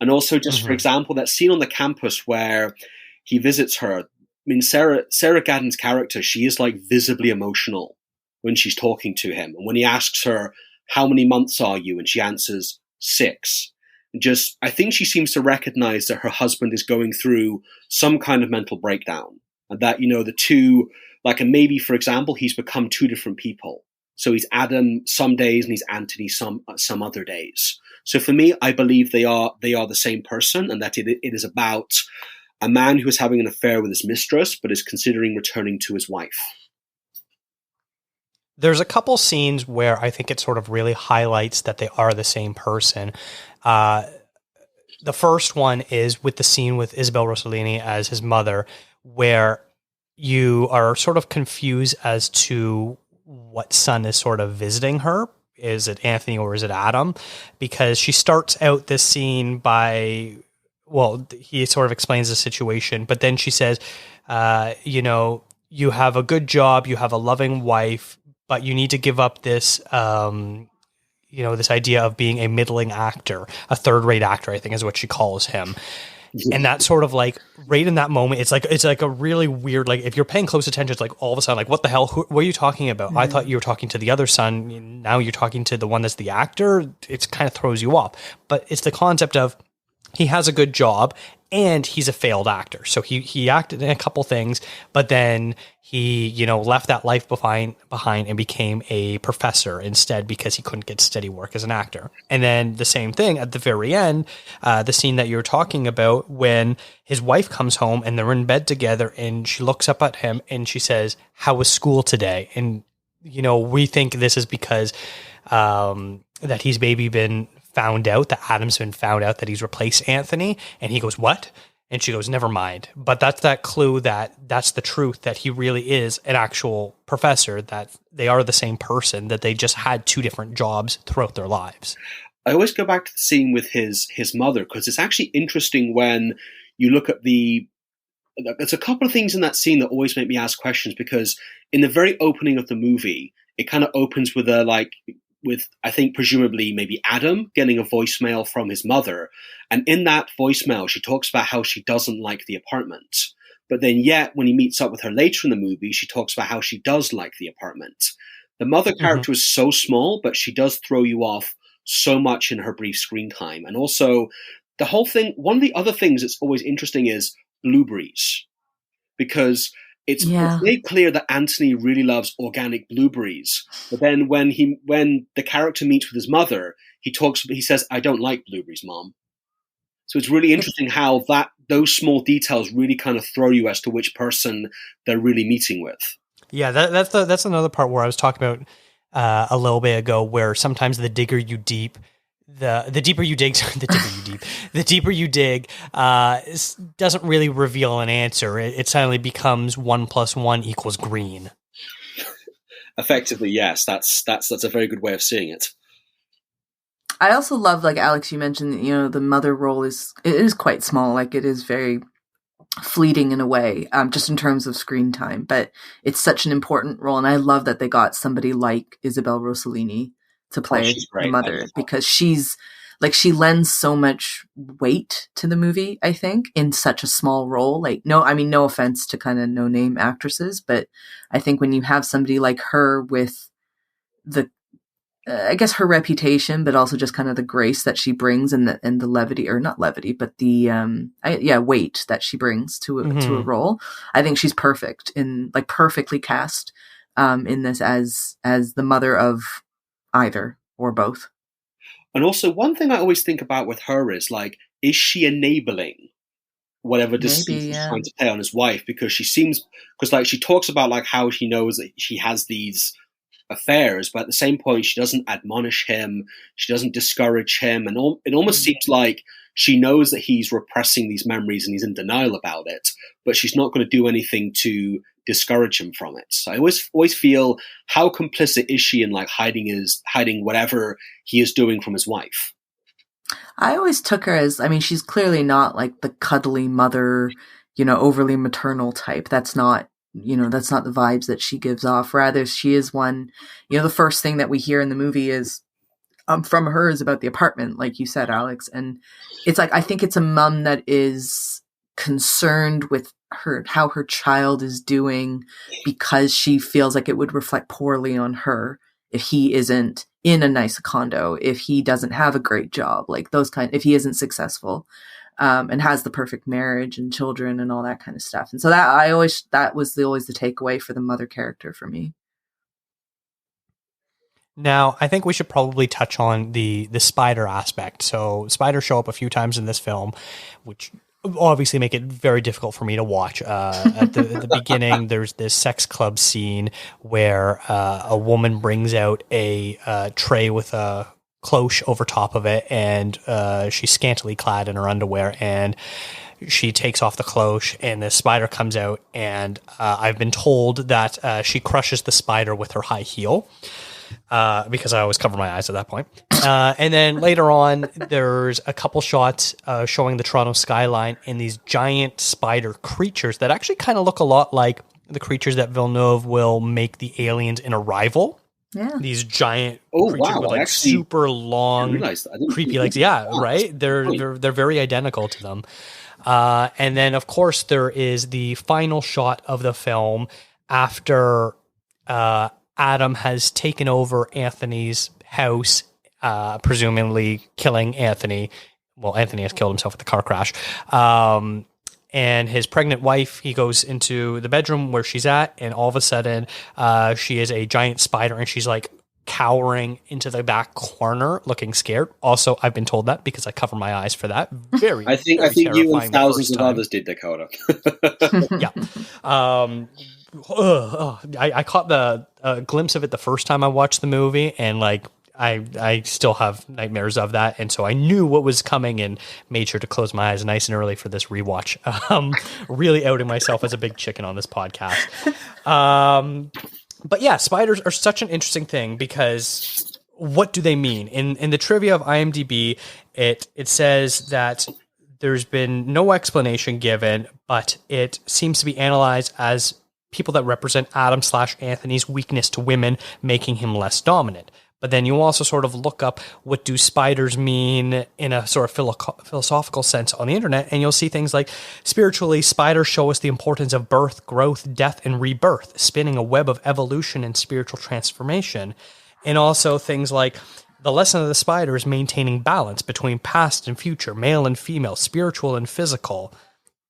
And also, just for example, that scene on the campus where he visits her. I mean, Sarah Gadon's character, she is visibly emotional when she's talking to him, and when he asks her, "How many months are you?" and she answers 6. And I think she seems to recognize that her husband is going through some kind of mental breakdown. And that, the two, and maybe, for example, he's become two different people. So he's Adam some days and he's Anthony some other days. So for me, I believe they are the same person, and that it is about a man who is having an affair with his mistress, but is considering returning to his wife. There's a couple scenes where I think it sort of really highlights that they are the same person. The first one is with the scene with Isabel Rossellini as his mother, where you are sort of confused as to what son is sort of visiting her. Is it Anthony or is it Adam? Because she starts out this scene by, he sort of explains the situation, but then she says, you have a good job, you have a loving wife, but you need to give up this, this idea of being a middling actor, a third-rate actor, I think is what she calls him. And that's sort of right in that moment, it's like a really weird, if you're paying close attention, it's all of a sudden, what the hell, what are you talking about? Mm-hmm. I thought you were talking to the other son. Now you're talking to the one that's the actor. It kind of throws you off, but it's the concept of he has a good job and he's a failed actor. So he acted in a couple things, but then he, left that life behind and became a professor instead because he couldn't get steady work as an actor. And then the same thing at the very end, the scene that you're talking about when his wife comes home and they're in bed together and she looks up at him and she says, "How was school today?" And, we think this is because that he's maybe been found out, that Adam's been found out that he's replaced Anthony, and he goes, "What?" And she goes, "Never mind." But that's that clue that's the truth, that he really is an actual professor, that they are the same person, that they just had two different jobs throughout their lives. I always go back to the scene with his mother, because it's actually interesting when you look at there's a couple of things in that scene that always make me ask questions, because in the very opening of the movie, it kind of opens with I think presumably maybe Adam getting a voicemail from his mother. And in that voicemail, she talks about how she doesn't like the apartment. But then yet, when he meets up with her later in the movie, she talks about how she does like the apartment. The mother character is so small, but she does throw you off so much in her brief screen time. And also, the whole thing, one of the other things that's always interesting is blueberries. Because it's very clear that Anthony really loves organic blueberries, but then when the character meets with his mother, he says, "I don't like blueberries, Mom." So it's really interesting how those small details really kind of throw you as to which person they're really meeting with. Yeah, that's another part where I was talking about a little bit ago, where sometimes the deeper you dig, the deeper you dig doesn't really reveal an answer. It suddenly becomes 1 + 1 = green. Effectively, yes. That's a very good way of seeing it. I also love, Alex, you mentioned, the mother role is quite small. It is very fleeting in a way, just in terms of screen time, but it's such an important role. And I love that they got somebody like Isabel Rossellini to play the mother, because she's like, she lends so much weight to the movie, I think, in such a small role. Like, no offense to kind of no-name actresses, but I think when you have somebody like her with the, I guess her reputation, but also just kind of the grace that she brings, and the levity, or not levity, but the weight that she brings to a role. I think she's perfectly cast in this as the mother of either or both. And also, one thing I always think about with her is, like, is she enabling whatever deceit he's trying to play on his wife? Because she talks about, like, how she knows that she has these affairs, but at the same point, she doesn't admonish him, she doesn't discourage him, and it almost seems like she knows that he's repressing these memories and he's in denial about it, but she's not going to do anything to discourage him from it. So I always feel, how complicit is she in, like, hiding whatever he is doing from his wife? I always took her as, I mean, she's clearly not like the cuddly mother, overly maternal type. That's not the vibes that she gives off. Rather, she is one, the first thing that we hear in the movie is from her is about the apartment, like you said, Alex. And it's like, I think it's a mom that is concerned with how her child is doing, because she feels like it would reflect poorly on her if he isn't in a nice condo, if he doesn't have a great job, like if he isn't successful, and has the perfect marriage and children and all that kind of stuff. And so that was always the takeaway for the mother character for me. Now, I think we should probably touch on the spider aspect. So spiders show up a few times in this film, which obviously make it very difficult for me to watch. At the beginning, there's this sex club scene where a woman brings out a tray with a cloche over top of it, and she's scantily clad in her underwear, and she takes off the cloche, and the spider comes out, and I've been told that she crushes the spider with her high heel. Because I always cover my eyes at that point. And then later on, there's a couple shots showing the Toronto skyline and these giant spider creatures that actually kind of look a lot like the creatures that Villeneuve will make the aliens in Arrival. Yeah. These giant creatures with like super long, creepy legs. Yeah, right? They're very identical to them. And then, of course, there is the final shot of the film after Adam has taken over Anthony's house, presumably killing Anthony. Well, Anthony has killed himself with the car crash. And his pregnant wife, he goes into the bedroom where she's at, and all of a sudden, she is a giant spider, and she's like cowering into the back corner, looking scared. Also, I've been told that because I cover my eyes for that. I think you and thousands of others did, Dakota. Yeah. I caught the glimpse of it the first time I watched the movie, and like I still have nightmares of that, and so I knew what was coming and made sure to close my eyes nice and early for this rewatch. Really outing myself as a big chicken on this podcast. But yeah, spiders are such an interesting thing, because what do they mean? In the trivia of IMDb, it says that there's been no explanation given, but it seems to be analyzed as people that represent Adam/Anthony's weakness to women, making him less dominant. But then you also sort of look up, what do spiders mean in a sort of philosophical sense on the internet, and you'll see things like, spiritually, spiders show us the importance of birth, growth, death, and rebirth, spinning a web of evolution and spiritual transformation. And also things like, the lesson of the spider is maintaining balance between past and future, male and female, spiritual and physical.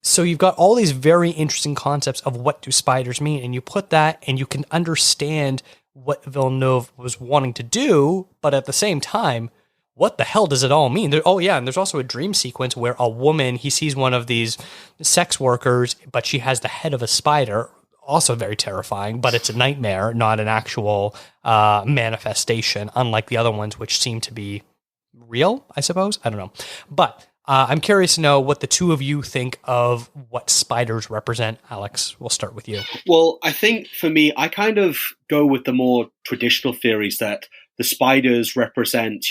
So you've got all these very interesting concepts of what do spiders mean, and you put that and you can understand what Villeneuve was wanting to do, but at the same time, what the hell does it all mean? And there's also a dream sequence where a woman, he sees one of these sex workers, but she has the head of a spider, also very terrifying, but it's a nightmare, not an actual manifestation, unlike the other ones, which seem to be real, I suppose. I don't know. But I'm curious to know what the two of you think of what spiders represent. Alex, we'll start with you. Well, I think for me, I kind of go with the more traditional theories that the spiders represent,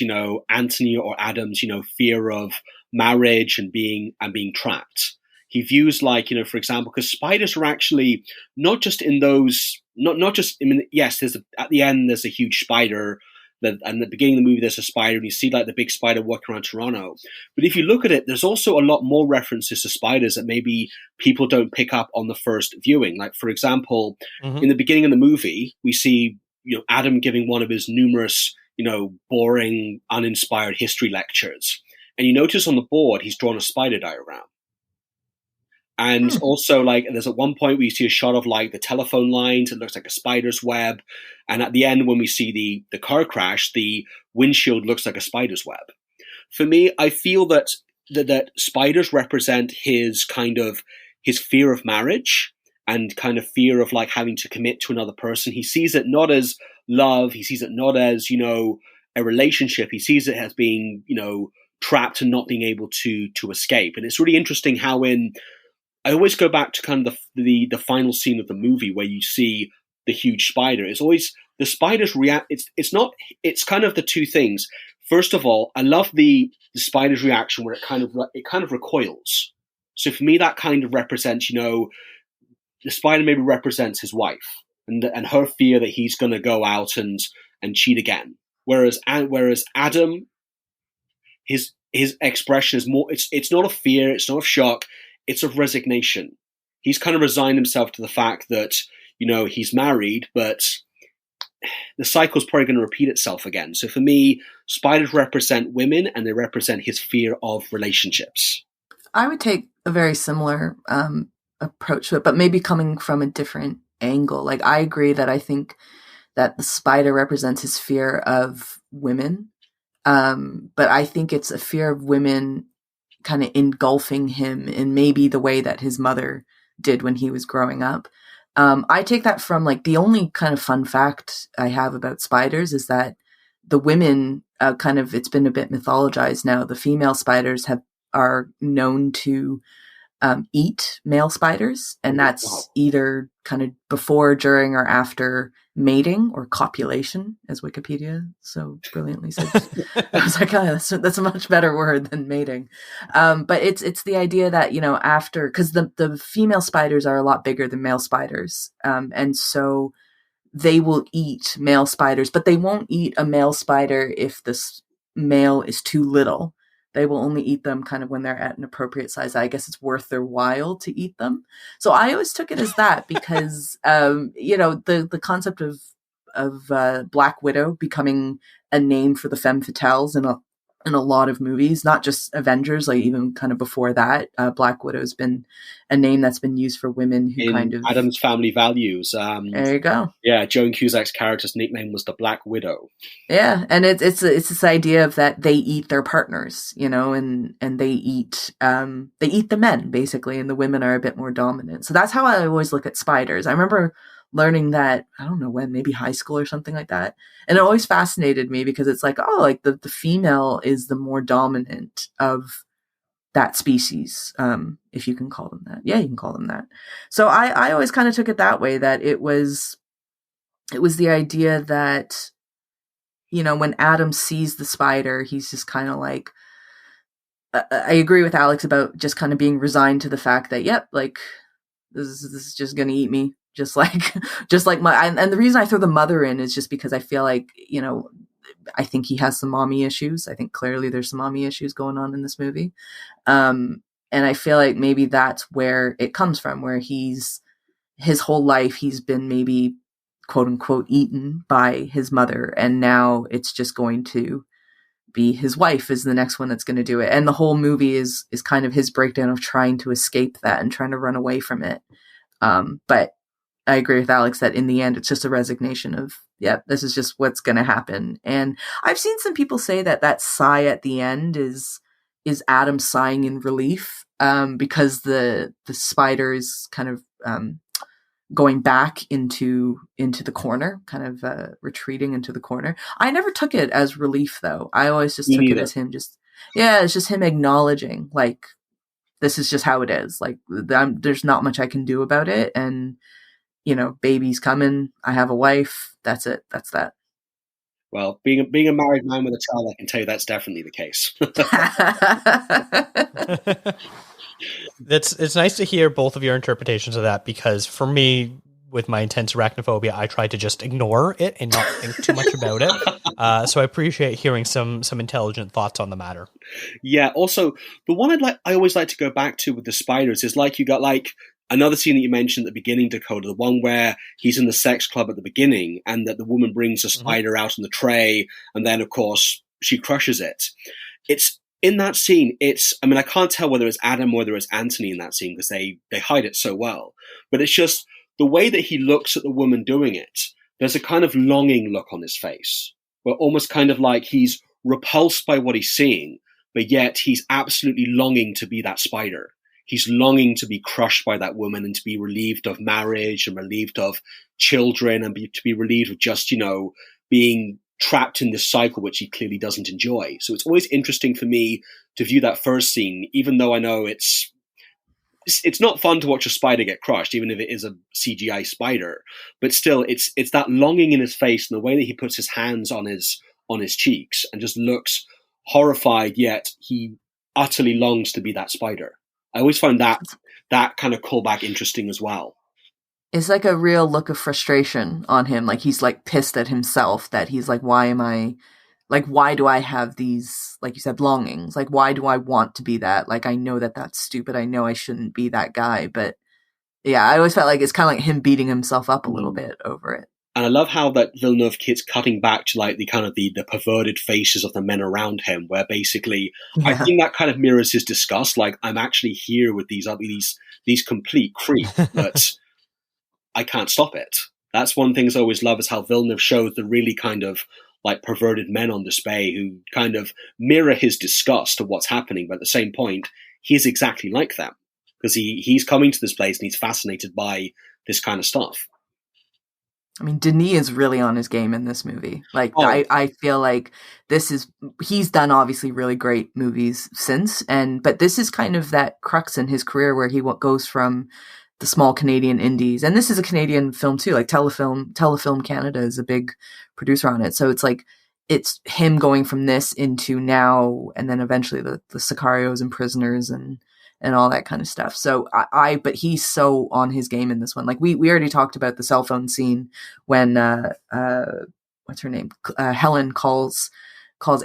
Anthony or Adam's, fear of marriage and being trapped. he views, like, you know, for example, because spiders are actually not just in those, not just, I mean, yes, at the end there's a huge spider, and at the beginning of the movie there's a spider, and you see like the big spider walking around Toronto. But if you look at it, there's also a lot more references to spiders that maybe people don't pick up on the first viewing. Like, for example, in the beginning of the movie, we see, you know, Adam giving one of his numerous, you know, boring, uninspired history lectures. And you notice on the board, he's drawn a spider diagram. And also, like, there's at one point where you see a shot of, like, the telephone lines. It looks like a spider's web. And at the end, when we see the car crash, the windshield looks like a spider's web. For me, I feel that spiders represent his fear of marriage and kind of fear of, like, having to commit to another person. He sees it not as love. He sees it not as, you know, a relationship. He sees it as being, you know, trapped and not being able to escape. And it's really interesting how I always go back to kind of the final scene of the movie where you see the huge spider. It's always the spiders react. It's kind of the two things. First of all, I love the spider's reaction where it kind of recoils. So for me, that kind of represents, you know, the spider maybe represents his wife and her fear that he's going to go out and cheat again. Whereas Adam, his expression is more. It's not of fear. It's not of shock. It's of resignation. He's kind of resigned himself to the fact that, you know, he's married, but the cycle's probably going to repeat itself again. So for me, spiders represent women and they represent his fear of relationships. I would take a very similar approach to it, but maybe coming from a different angle. Like, I agree that I think that the spider represents his fear of women. But I think it's a fear of women kind of engulfing him in maybe the way that his mother did when he was growing up. I take that from, like, the only kind of fun fact I have about spiders is that the women it's been a bit mythologized now. The female spiders are known to eat male spiders, and that's either kind of before, during, or after mating or copulation, as Wikipedia so brilliantly says. I was like, oh, that's a much better word than mating. But it's the idea that, you know, after, because the female spiders are a lot bigger than male spiders, and so they will eat male spiders, but they won't eat a male spider if this male is too little. They will only eat them kind of when they're at an appropriate size. I guess it's worth their while to eat them. So I always took it as that because, you know, the concept of Black Widow becoming a name for the femme fatales in a lot of movies, not just Avengers, like even kind of before that, Black Widow's been a name that's been used for women who in kind of Adam's Family Values. There you go. Yeah, Joan Cusack's character's nickname was the Black Widow. Yeah, and it's this idea of that they eat their partners, you know, and they eat the men basically, and the women are a bit more dominant. So that's how I always look at spiders. I remember learning that, I don't know when, maybe high school or something like that. And it always fascinated me because it's like, oh, like the female is the more dominant of that species, if you can call them that. Yeah, you can call them that. So I always kind of took it that way, that it was the idea that, you know, when Adam sees the spider, he's just kind of like, I agree with Alex about just kind of being resigned to the fact that, yep, like this is just going to eat me. Just like my, and the reason I throw the mother in is just because I feel like, you know, I think he has some mommy issues. I think clearly there's some mommy issues going on in this movie. And I feel like maybe that's where it comes from, where his whole life, he's been maybe quote unquote eaten by his mother. And now it's just going to be his wife is the next one that's going to do it. And the whole movie is kind of his breakdown of trying to escape that and trying to run away from it. But I agree with Alex that in the end, it's just a resignation of, yeah, this is just what's going to happen. And I've seen some people say that sigh at the end is Adam sighing in relief, because the spider is kind of going back into the corner, kind of retreating into the corner. I never took it as relief, though. I always just took it as him it's just him acknowledging, like, this is just how it is. Like, there's not much I can do about it. And, you know, baby's coming. I have a wife. That's it. That's that. Well, being a married man with a child, I can tell you that's definitely the case. It's nice to hear both of your interpretations of that, because for me, with my intense arachnophobia, I try to just ignore it and not think too much about it. So I appreciate hearing some intelligent thoughts on the matter. Yeah. Also, the one I always like to go back to with the spiders is like you got like another scene that you mentioned at the beginning, Dakota, the one where he's in the sex club at the beginning, and that the woman brings a spider out on the tray, and then of course she crushes it. It's in that scene. I mean, I can't tell whether it's Adam or whether it's Anthony in that scene because they hide it so well. But it's just the way that he looks at the woman doing it. There's a kind of longing look on his face, where almost kind of like he's repulsed by what he's seeing, but yet he's absolutely longing to be that spider. He's longing to be crushed by that woman and to be relieved of marriage and relieved of children and to be relieved of just, being trapped in this cycle, which he clearly doesn't enjoy. So it's always interesting for me to view that first scene, even though I know it's not fun to watch a spider get crushed, even if it is a CGI spider. But still, it's that longing in his face and the way that he puts his hands on his cheeks and just looks horrified, yet he utterly longs to be that spider. I always find that kind of callback interesting as well. It's like a real look of frustration on him. Like he's like pissed at himself that he's like, why do I have these, like you said, longings? Like, why do I want to be that? Like, I know that that's stupid. I know I shouldn't be that guy. But yeah, I always felt like it's kind of like him beating himself up a little bit over it. And I love how that Villeneuve keeps cutting back to like the kind of the perverted faces of the men around him, where basically I think that kind of mirrors his disgust. Like, I'm actually here with these complete creeps, but I can't stop it. That's one thing I always love, is how Villeneuve shows the really kind of like perverted men on display who kind of mirror his disgust of what's happening, but at the same point, he's exactly like them because he's coming to this place and he's fascinated by this kind of stuff. I mean, Denis is really on his game in this movie. Like, I feel like he's done obviously really great movies since, but this is kind of that crux in his career where he goes from the small Canadian indies, and this is a Canadian film too, like Telefilm Canada is a big producer on it. So it's like, it's him going from this into now, and then eventually the Sicarios and Prisoners and all that kind of stuff. So but he's so on his game in this one. Like we already talked about the cell phone scene when, what's her name? Helen calls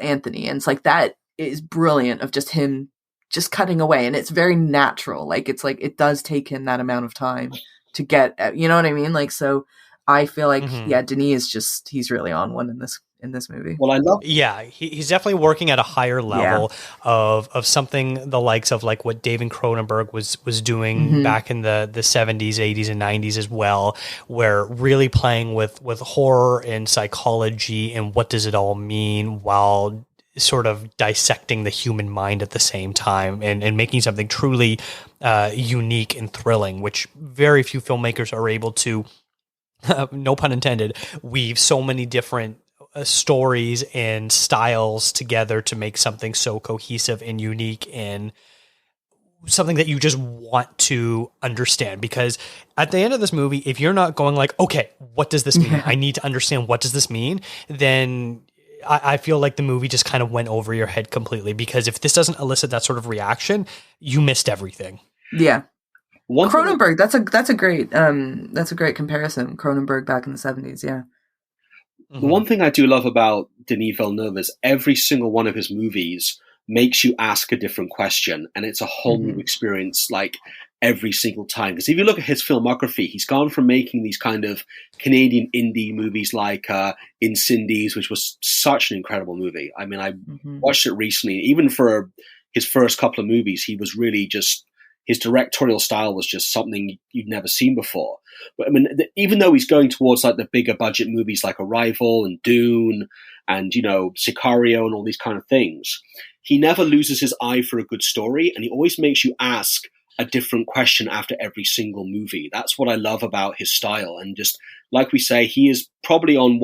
Anthony. And it's like, that is brilliant of just him just cutting away. And it's very natural. Like, it's like, it does take him that amount of time to get, you know what I mean? Like, so I feel like, Denis is he's really on one in this movie. Well, I love. Yeah, he's definitely working at a higher level of something the likes of like what David Cronenberg was doing back in the 70s, 80s, and 90s as well, where really playing with horror and psychology and what does it all mean while sort of dissecting the human mind at the same time and making something truly unique and thrilling, which very few filmmakers are able to, no pun intended, weave so many different stories and styles together to make something so cohesive and unique and something that you just want to understand. Because at the end of this movie, if you're not going like, okay, what does this mean? I need to understand, what does this mean? Then I feel like the movie just kind of went over your head completely, because if this doesn't elicit that sort of reaction, you missed everything. Yeah. Cronenberg, that's a great comparison. Cronenberg back in the 70s. Yeah. The one thing I do love about Denis Villeneuve is every single one of his movies makes you ask a different question, and it's a whole new experience, like every single time. Because if you look at his filmography, he's gone from making these kind of Canadian indie movies like In Cindy's, which was such an incredible movie. I mean, I watched it recently. Even for his first couple of movies, he was really just, his directorial style was just something you'd never seen before. But I mean, even though he's going towards like the bigger budget movies like Arrival and Dune and, Sicario and all these kind of things, he never loses his eye for a good story, and he always makes you ask a different question after every single movie. That's what I love about his style. And just like we say, he is probably on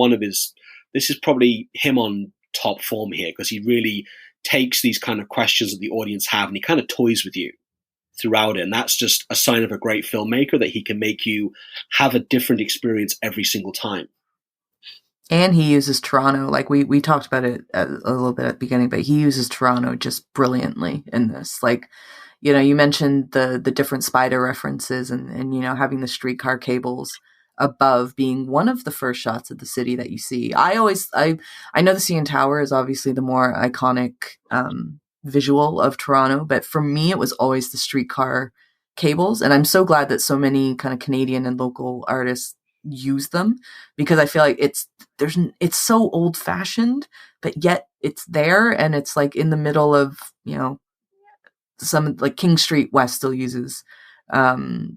this is probably him on top form here, because he really takes these kind of questions that the audience have and he kind of toys with you throughout it. And that's just a sign of a great filmmaker, that he can make you have a different experience every single time. And he uses Toronto, like we talked about it a little bit at the beginning, but he uses Toronto just brilliantly in this. Like, you mentioned the different spider references and having the streetcar cables above being one of the first shots of the city that you see. I know the CN Tower is obviously the more iconic visual of Toronto, but for me it was always the streetcar cables, and I'm so glad that so many kind of Canadian and local artists use them, because I feel like it's so old fashioned, but yet it's there, and it's like in the middle of some, like King Street West still uses the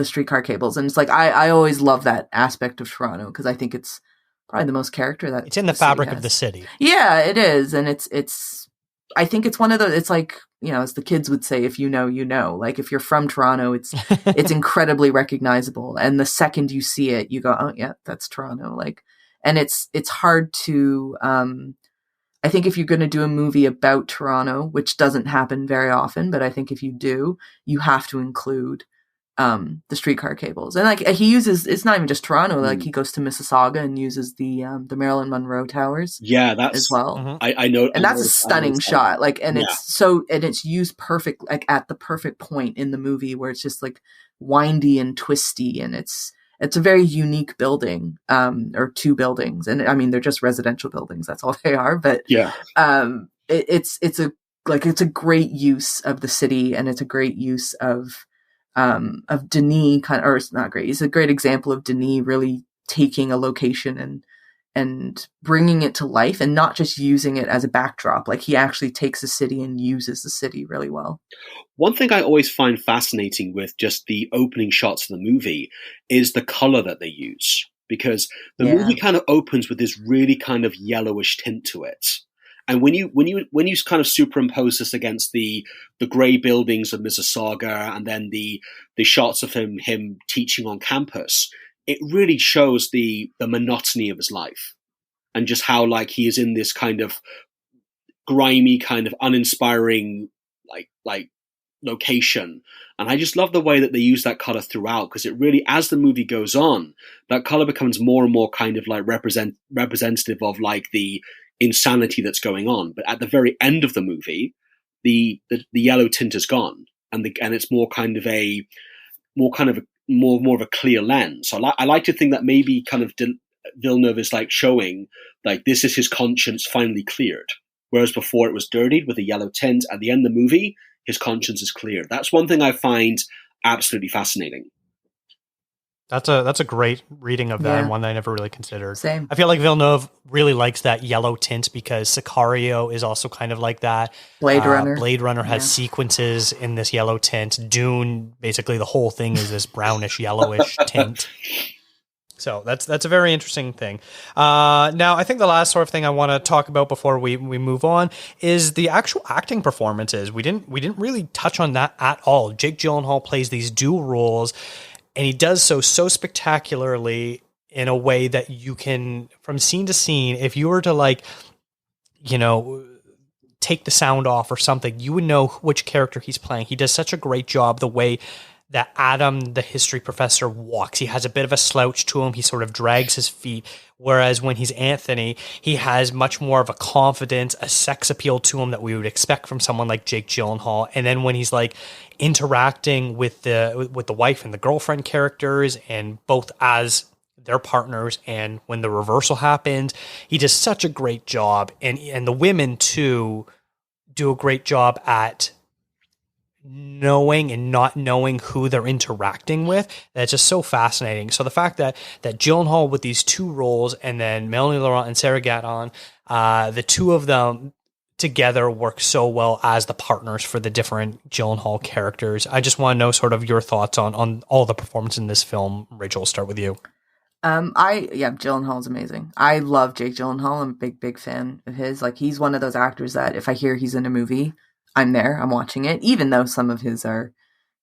streetcar cables, and it's like I always love that aspect of Toronto, because I think it's probably the most character that it's in the fabric of the city. Yeah, it is, and it's I think it's one of those. It's like, as the kids would say, if you know, you know. Like if you're from Toronto, it's incredibly recognizable, and the second you see it, you go, oh yeah, that's Toronto. Like, and it's hard to. I think if you're going to do a movie about Toronto, which doesn't happen very often, but I think if you do, you have to include the streetcar cables. And like he uses, it's not even just Toronto, like he goes to Mississauga and uses the Marilyn Monroe towers. Yeah, that's as well. Mm-hmm. I know, and that's a stunning shot. Like, and it's used perfect, like at the perfect point in the movie where it's just like windy and twisty, and it's a very unique building, or two buildings, and I mean they're just residential buildings. That's all they are. But yeah, it's a great use of the city, and it's a great use of Denis or it's not great. It's a great example of Denis really taking a location and bringing it to life, and not just using it as a backdrop. Like he actually takes a city and uses the city really well. One thing I always find fascinating with just the opening shots of the movie is the color that they use, because the movie kind of opens with this really kind of yellowish tint to it. And when you kind of superimpose this against the grey buildings of Mississauga, and then the shots of him teaching on campus, it really shows the monotony of his life, and just how like he is in this kind of grimy, kind of uninspiring like location. And I just love the way that they use that color throughout, because it really, as the movie goes on, that color becomes more and more kind of like representative of like the insanity that's going on. But at the very end of the movie, the yellow tint is gone, and it's more of a clear lens. So I like to think that maybe kind of Villeneuve is like showing like this is his conscience finally cleared, whereas before it was dirtied with a yellow tint. At the end of the movie, his conscience is cleared. That's one thing I find absolutely fascinating. That's a great reading of that, and one that I never really considered. Same. I feel like Villeneuve really likes that yellow tint, because Sicario is also kind of like that. Blade Runner. Blade Runner has sequences in this yellow tint. Dune, basically the whole thing is this brownish, yellowish tint. So that's a very interesting thing. Now, I think the last sort of thing I want to talk about before we move on is the actual acting performances. We didn't really touch on that at all. Jake Gyllenhaal plays these dual roles, and he does so spectacularly in a way that you can, from scene to scene, if you were to take the sound off or something, you would know which character he's playing. He does such a great job the way that Adam, the history professor, walks. He has a bit of a slouch to him. He sort of drags his feet. Whereas when he's Anthony, he has much more of a confidence, a sex appeal to him that we would expect from someone like Jake Gyllenhaal. And then when he's like interacting with the wife and the girlfriend characters, and both as their partners, and when the reversal happened, he does such a great job. And the women too do a great job at knowing and not knowing who they're interacting with. That's just so fascinating. So the fact that Gyllenhaal with these two roles, and then Melanie Laurent and Sarah Gadon, the two of them together work so well as the partners for the different Gyllenhaal characters. I just want to know sort of your thoughts on all the performance in this film. Rachel, we'll start with you. Gyllenhaal's amazing. I love Jake Gyllenhaal. I'm a big fan of his. Like, he's one of those actors that if I hear he's in a movie, I'm there, I'm watching it, even though some of his are,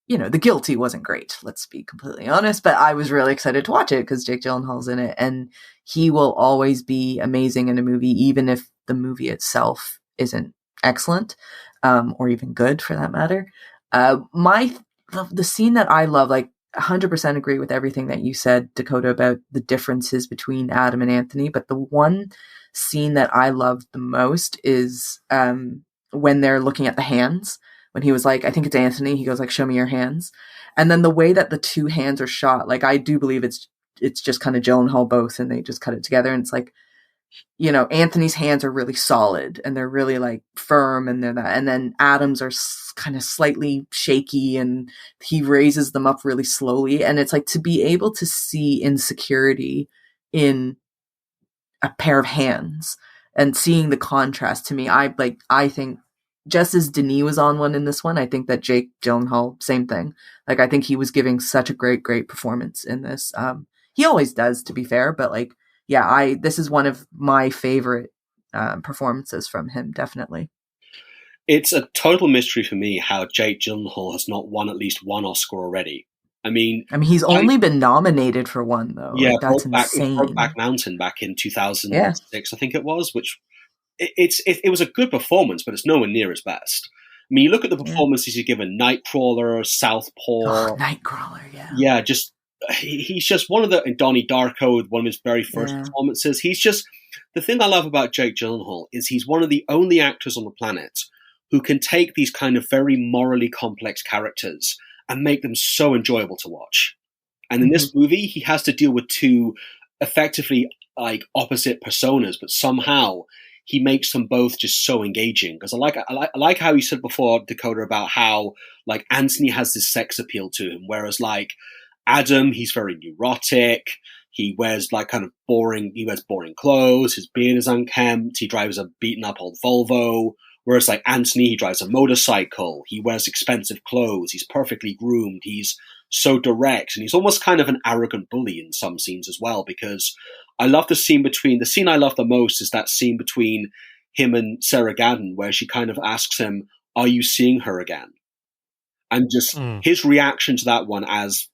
The Guilty wasn't great, let's be completely honest, but I was really excited to watch it because Jake Gyllenhaal's in it, and he will always be amazing in a movie, even if the movie itself isn't excellent, or even good for that matter. The scene that I love, like, 100% agree with everything that you said, Dakota, about the differences between Adam and Anthony. But the one scene that I loved the most is when they're looking at the hands. When he was like, I think it's Anthony, he goes like, show me your hands. And then the way that the two hands are shot, like I do believe it's just kind of Gyllenhaal both, and they just cut it together. And it's like, you know, Anthony's hands are really solid and they're really like firm, and they're that. And then Adam's are kind of slightly shaky, and he raises them up really slowly. And it's like, to be able to see insecurity in a pair of hands and seeing the contrast, to me, I think just as Denis was on one in this one, I think that Jake Gyllenhaal, same thing. Like, I think he was giving such a great performance in this. He always does, to be fair, but like, yeah, this is one of my favorite performances from him, definitely. It's a total mystery for me how Jake Gyllenhaal has not won at least one Oscar already. I mean, he's only been nominated for one, though. Yeah, like, that's insane. Brokeback Mountain back in 2006, I think it was, which it was a good performance, but it's nowhere near his best. I mean, you look at the performances he's given: Nightcrawler, Southpaw, Nightcrawler, yeah, just he's just one of the Donnie Darko, one of his very first performances. He's just, the thing I love about Jake Gyllenhaal is he's one of the only actors on the planet who can take these kind of very morally complex characters and make them so enjoyable to watch. And in this movie, he has to deal with two effectively like opposite personas, but somehow he makes them both just so engaging. Because I like how you said before, Dakota, about how like Anthony has this sex appeal to him, whereas like Adam, he's very neurotic. He wears like kind of boring clothes. His beard is unkempt. He drives a beaten up old Volvo. Whereas like Anthony, he drives a motorcycle. He wears expensive clothes. He's perfectly groomed. He's so direct, and he's almost kind of an arrogant bully in some scenes as well. Because I love the scene I love the most is that scene between him and Sarah Gadon, where she kind of asks him, "Are you seeing her again?" And just his reaction to that one as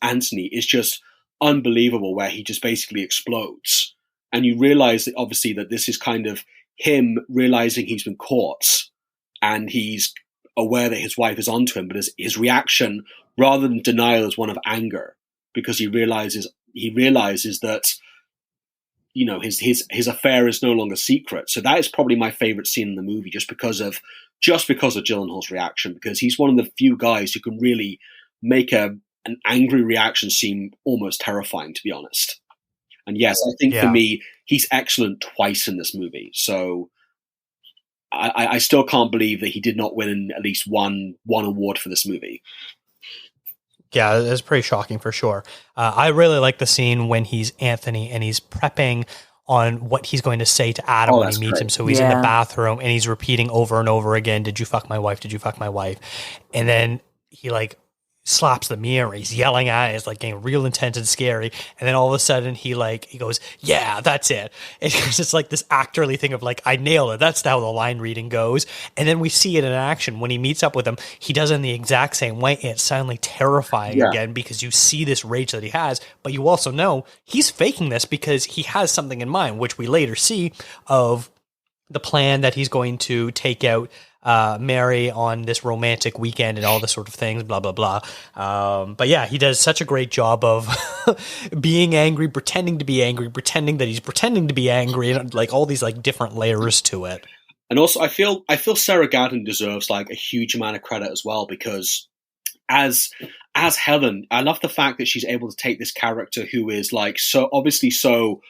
Anthony is just unbelievable, where he just basically explodes. And you realize that obviously that this is kind of him realizing he's been caught, and he's aware that his wife is onto him, but his reaction, rather than denial, is one of anger, because he realizes that, you know, his affair is no longer secret. So that is probably my favorite scene in the movie, just because of Gyllenhaal's reaction, because he's one of the few guys who can really make an angry reaction seem almost terrifying, to be honest. And yes, I think for me, he's excellent twice in this movie. So I still can't believe that he did not win at least one award for this movie. Yeah, it's pretty shocking for sure. I really like the scene when he's Anthony and he's prepping on what he's going to say to Adam when he meets him. So he's in the bathroom and he's repeating over and over again, "Did you fuck my wife? Did you fuck my wife?" And then he like slaps the mirror. He's yelling at it. It's like getting real intense and scary. And then all of a sudden he goes, "Yeah, that's it." It's just like this actorly thing of like, I nailed it. That's how the line reading goes. And then we see it in action. When he meets up with him, he does it in the exact same way. And it's suddenly terrifying again, because you see this rage that he has, but you also know he's faking this because he has something in mind, which we later see of the plan that he's going to take out Mary on this romantic weekend and all this sort of things, blah, blah, blah. But yeah, he does such a great job of being angry, pretending to be angry, pretending that he's pretending to be angry, and like all these like different layers to it. And also I feel Sarah Gadon deserves like a huge amount of credit as well, because as Helen, I love the fact that she's able to take this character who is like so obviously so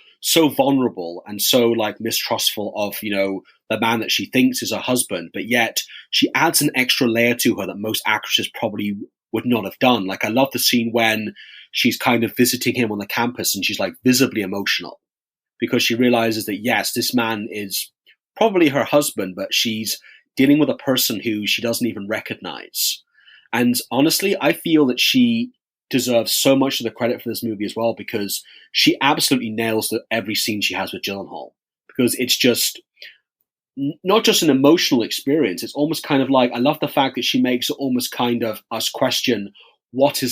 vulnerable and so like mistrustful of, you know, the man that she thinks is her husband, but yet she adds an extra layer to her that most actresses probably would not have done. Like, I love the scene when she's kind of visiting him on the campus and she's like visibly emotional because she realizes that, yes, this man is probably her husband, but she's dealing with a person who she doesn't even recognize. And honestly, I feel that she deserves so much of the credit for this movie as well, because she absolutely nails every scene she has with Gyllenhaal, because it's just not just an emotional experience. It's almost kind of like, I love the fact that she makes it almost kind of us question what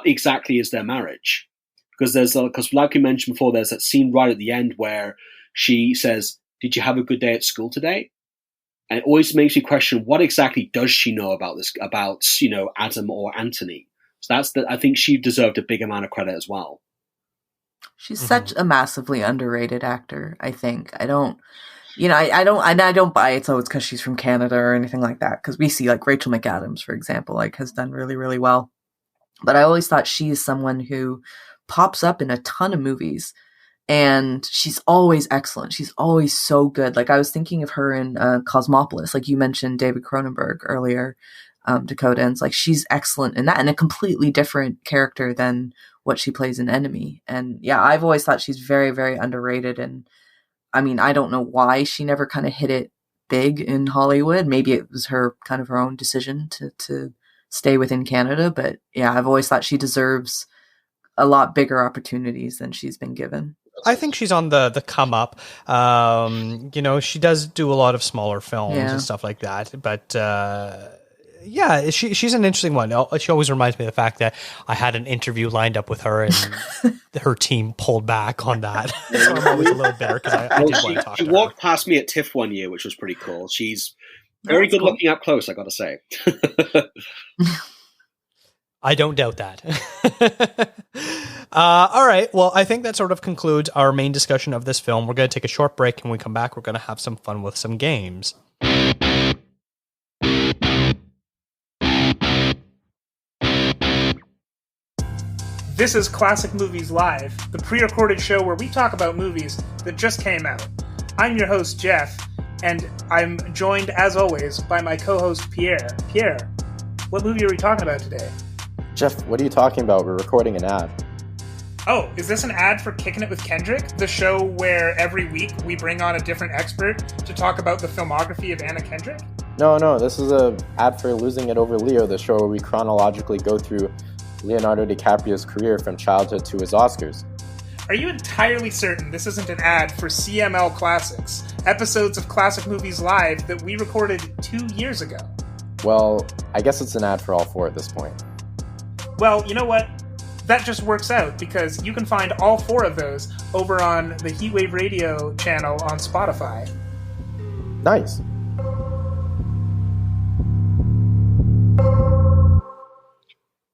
exactly is their marriage, because like we mentioned before, there's that scene right at the end where she says, "Did you have a good day at school today?" And it always makes me question, what exactly does she know about this, about, you know, Adam or Anthony? So I think she deserved a big amount of credit as well. She's such a massively underrated actor, I think. I don't buy it, so it's because she's from Canada or anything like that. Because we see like Rachel McAdams, for example, like has done really, really well. But I always thought she's someone who pops up in a ton of movies, and she's always excellent. She's always so good. Like I was thinking of her in Cosmopolis, like you mentioned David Cronenberg earlier, Dakota, and it's like she's excellent in that, and a completely different character than what she plays in Enemy. And yeah, I've always thought she's very, very underrated. And I mean, I don't know why she never kind of hit it big in Hollywood. Maybe it was her own decision to stay within Canada. But yeah, I've always thought she deserves a lot bigger opportunities than she's been given. I think she's on the come up. She does do a lot of smaller films and stuff like that. But yeah, she's an interesting one. She always reminds me of the fact that I had an interview lined up with her and her team pulled back on that. So I'm always a little bitter because I did want to talk to her. She walked past me at TIFF one year, which was pretty cool. She's very good looking up close, I got to say. I don't doubt that. All right. Well, I think that sort of concludes our main discussion of this film. We're going to take a short break, and when we come back, we're going to have some fun with some games. This is Classic Movies Live, the pre-recorded show where we talk about movies that just came out. I'm your host, Jeff, and I'm joined, as always, by my co-host, Pierre. Pierre, what movie are we talking about today? Jeff, what are you talking about? We're recording an ad. Oh, is this an ad for Kicking It with Kendrick? The show where every week we bring on a different expert to talk about the filmography of Anna Kendrick? No, this is an ad for Losing It Over Leo, the show where we chronologically go through Leonardo DiCaprio's career from childhood to his Oscars. Are you entirely certain this isn't an ad for CML Classics, episodes of Classic Movies Live that we recorded 2 years ago? Well, I guess it's an ad for all four at this point. Well, you know what? That just works out, because you can find all four of those over on the Heatwave Radio channel on Spotify. Nice.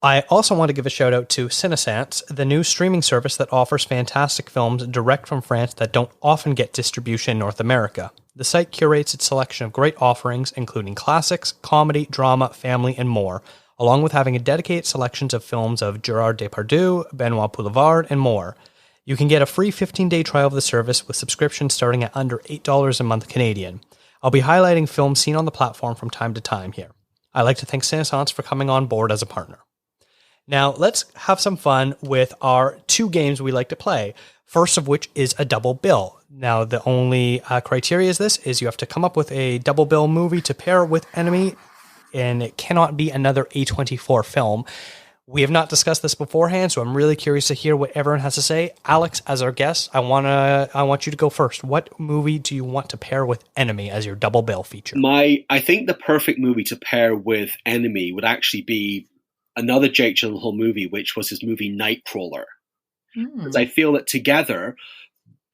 I also want to give a shout out to Cinesance, the new streaming service that offers fantastic films direct from France that don't often get distribution in North America. The site curates its selection of great offerings, including classics, comedy, drama, family, and more, along with having a dedicated selections of films of Gerard Depardieu, Benoit Poulvard, and more. You can get a free 15-day trial of the service with subscriptions starting at under $8 a month Canadian. I'll be highlighting films seen on the platform from time to time here. I'd like to thank Cinesance for coming on board as a partner. Now, let's have some fun with our two games we like to play, first of which is a double bill. Now, the only criteria is this, is you have to come up with a double bill movie to pair with Enemy, and it cannot be another A24 film. We have not discussed this beforehand, so I'm really curious to hear what everyone has to say. Alex, as our guest, I want you to go first. What movie do you want to pair with Enemy as your double bill feature? I think the perfect movie to pair with Enemy would actually be another Jake Gyllenhaal movie, which was his movie Nightcrawler. Because I feel that together,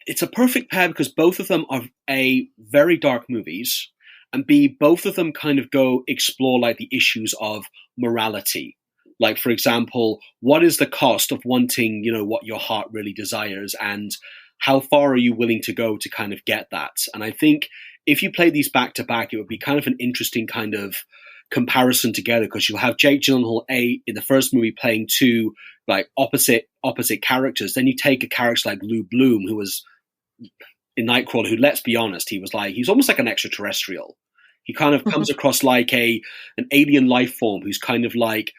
it's a perfect pair because both of them are A, very dark movies, and B, both of them kind of explore like the issues of morality. Like, for example, what is the cost of wanting, what your heart really desires, and how far are you willing to go to kind of get that? And I think if you play these back to back, it would be kind of an interesting kind of comparison together, because you'll have Jake Gyllenhaal in the first movie playing two like opposite characters. Then you take a character like Lou Bloom, who was in Nightcrawler, who, let's be honest, he's almost like an extraterrestrial. He kind of comes across like an alien life form who's kind of like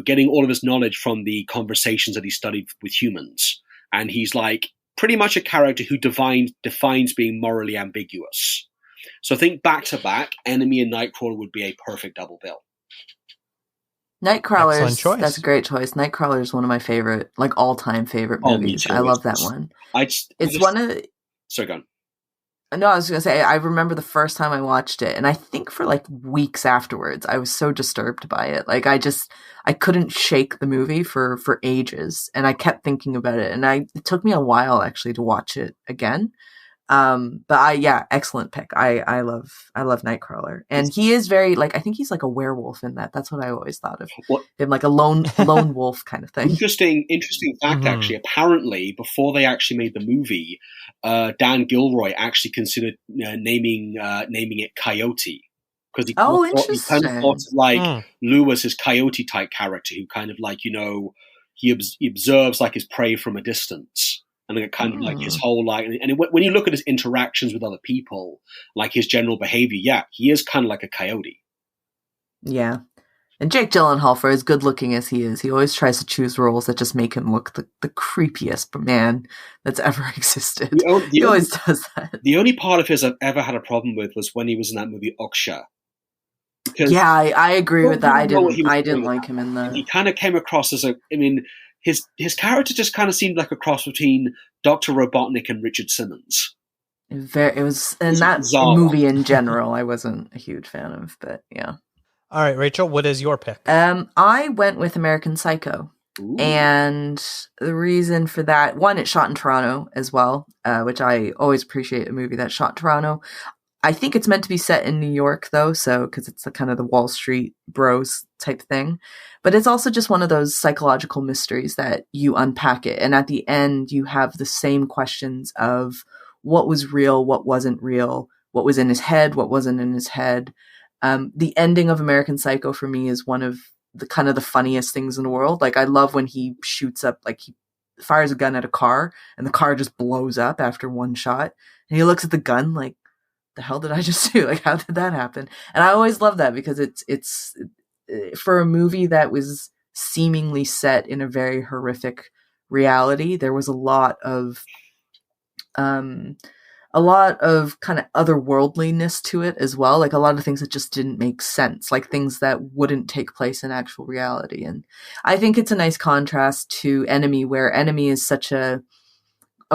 getting all of his knowledge from the conversations that he studied with humans. And he's like pretty much a character who defines being morally ambiguous. So I think back to back, Enemy and Nightcrawler would be a perfect double bill. Nightcrawler, that's a great choice. Nightcrawler is one of my favorite, like all-time favorite movies. I love that one. Sorry, go on. No, I was going to say, I remember the first time I watched it, and I think for like weeks afterwards, I was so disturbed by it. Like I couldn't shake the movie for ages, and I kept thinking about it. And it took me a while actually to watch it again. Excellent pick. I love Nightcrawler, and he is very like, I think he's like a werewolf in that. That's what I always thought of him, like a lone wolf kind of thing. Interesting fact. Actually, apparently before they actually made the movie, Dan Gilroy actually considered naming it Coyote, because he kind of thought of like Lewis, his coyote type character, who kind of like, he observes like his prey from a distance. And it kind of like his whole when you look at his interactions with other people, like his general behavior, he is kind of like a coyote. Yeah. And Jake Gyllenhaal, for as good looking as he is, he always tries to choose roles that just make him look the creepiest man that's ever existed. He always does that. The only part of his I've ever had a problem with was when he was in that movie Oksha. Yeah, I agree with that. I didn't like him in that. He kind of came across as his character just kind of seemed like a cross between Dr. Robotnik and Richard Simmons. That movie in general, I wasn't a huge fan of, but yeah. All right, Rachel, what is your pick? I went with American Psycho. Ooh. And the reason for that, one, it's shot in Toronto as well, which I always appreciate a movie that's shot in Toronto. I think it's meant to be set in New York, though, because it's kind of the Wall Street bros type thing. But it's also just one of those psychological mysteries that you unpack it. And at the end, you have the same questions of what was real, what wasn't real, what was in his head, what wasn't in his head. The ending of American Psycho for me is one of the kind of the funniest things in the world. Like, I love when he shoots up, like he fires a gun at a car and the car just blows up after one shot. And he looks at the gun like, the hell did I just do? Like, how did that happen? And I always love that because it's for a movie that was seemingly set in a very horrific reality. There was a lot of kind of otherworldliness to it as well. Like a lot of things that just didn't make sense, like things that wouldn't take place in actual reality. And I think it's a nice contrast to Enemy, where Enemy is such a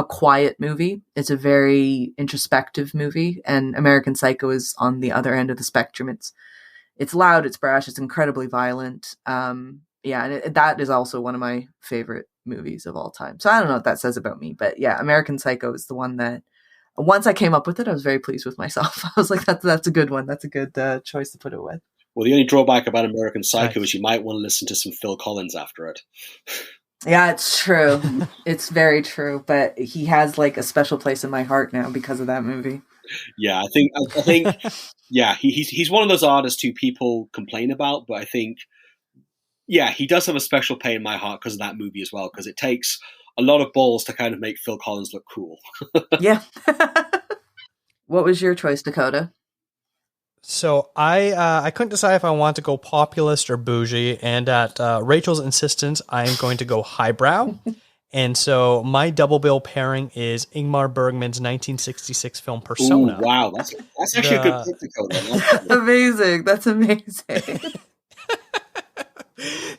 quiet movie. It's a very introspective movie, and American Psycho is on the other end of the spectrum. It's loud, it's brash, it's incredibly violent. And that is also one of my favorite movies of all time. So I don't know what that says about me, but yeah, American Psycho is the one that once I came up with it, I was very pleased with myself. I was like, that's a good one. That's a good choice to put it with. Well, the only drawback about American Psycho is you might want to listen to some Phil Collins after it. Yeah, it's true. It's very true. But he has like a special place in my heart now because of that movie. Yeah, I think, yeah, he's one of those artists who people complain about, but I think, yeah, he does have a special place in my heart because of that movie as well. Because it takes a lot of balls to kind of make Phil Collins look cool. Yeah. What was your choice, Dakota? So I couldn't decide if I want to go populist or bougie, and at Rachel's insistence, I am going to go highbrow. And so my double bill pairing is Ingmar Bergman's 1966 film Persona. Ooh, wow, that's actually a good pick, Dakota. Amazing. That's amazing.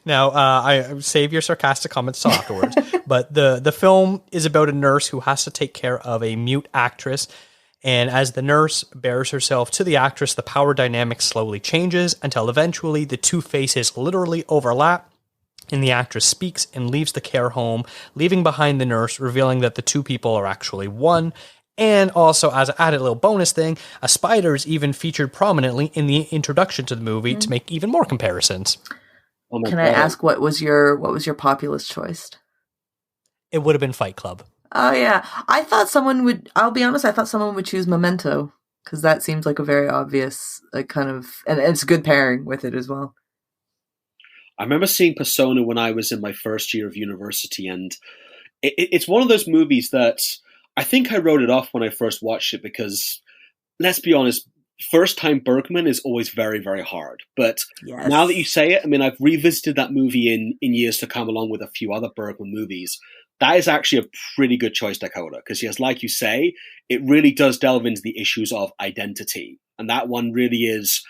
Now, I save your sarcastic comments till afterwards, but the film is about a nurse who has to take care of a mute actress. And as the nurse bears herself to the actress, the power dynamic slowly changes until eventually the two faces literally overlap, and the actress speaks and leaves the care home, leaving behind the nurse, revealing that the two people are actually one. And also, as an added little bonus thing, a spider is even featured prominently in the introduction to the movie to make even more comparisons. Can I ask what was your populist choice? It would have been Fight Club. Oh, yeah. I'll be honest, I thought someone would choose Memento, because that seems like a very obvious, like, kind of, and it's a good pairing with it as well. I remember seeing Persona when I was in my first year of university, and it's one of those movies that I think I wrote it off when I first watched it, because, let's be honest, first time Bergman is always very, very hard. But yes. Now that you say it, I mean, I've revisited that movie in years to come, along with a few other Bergman movies. That is actually a pretty good choice, Dakota, because yes, like you say, it really does delve into the issues of identity. And that one really is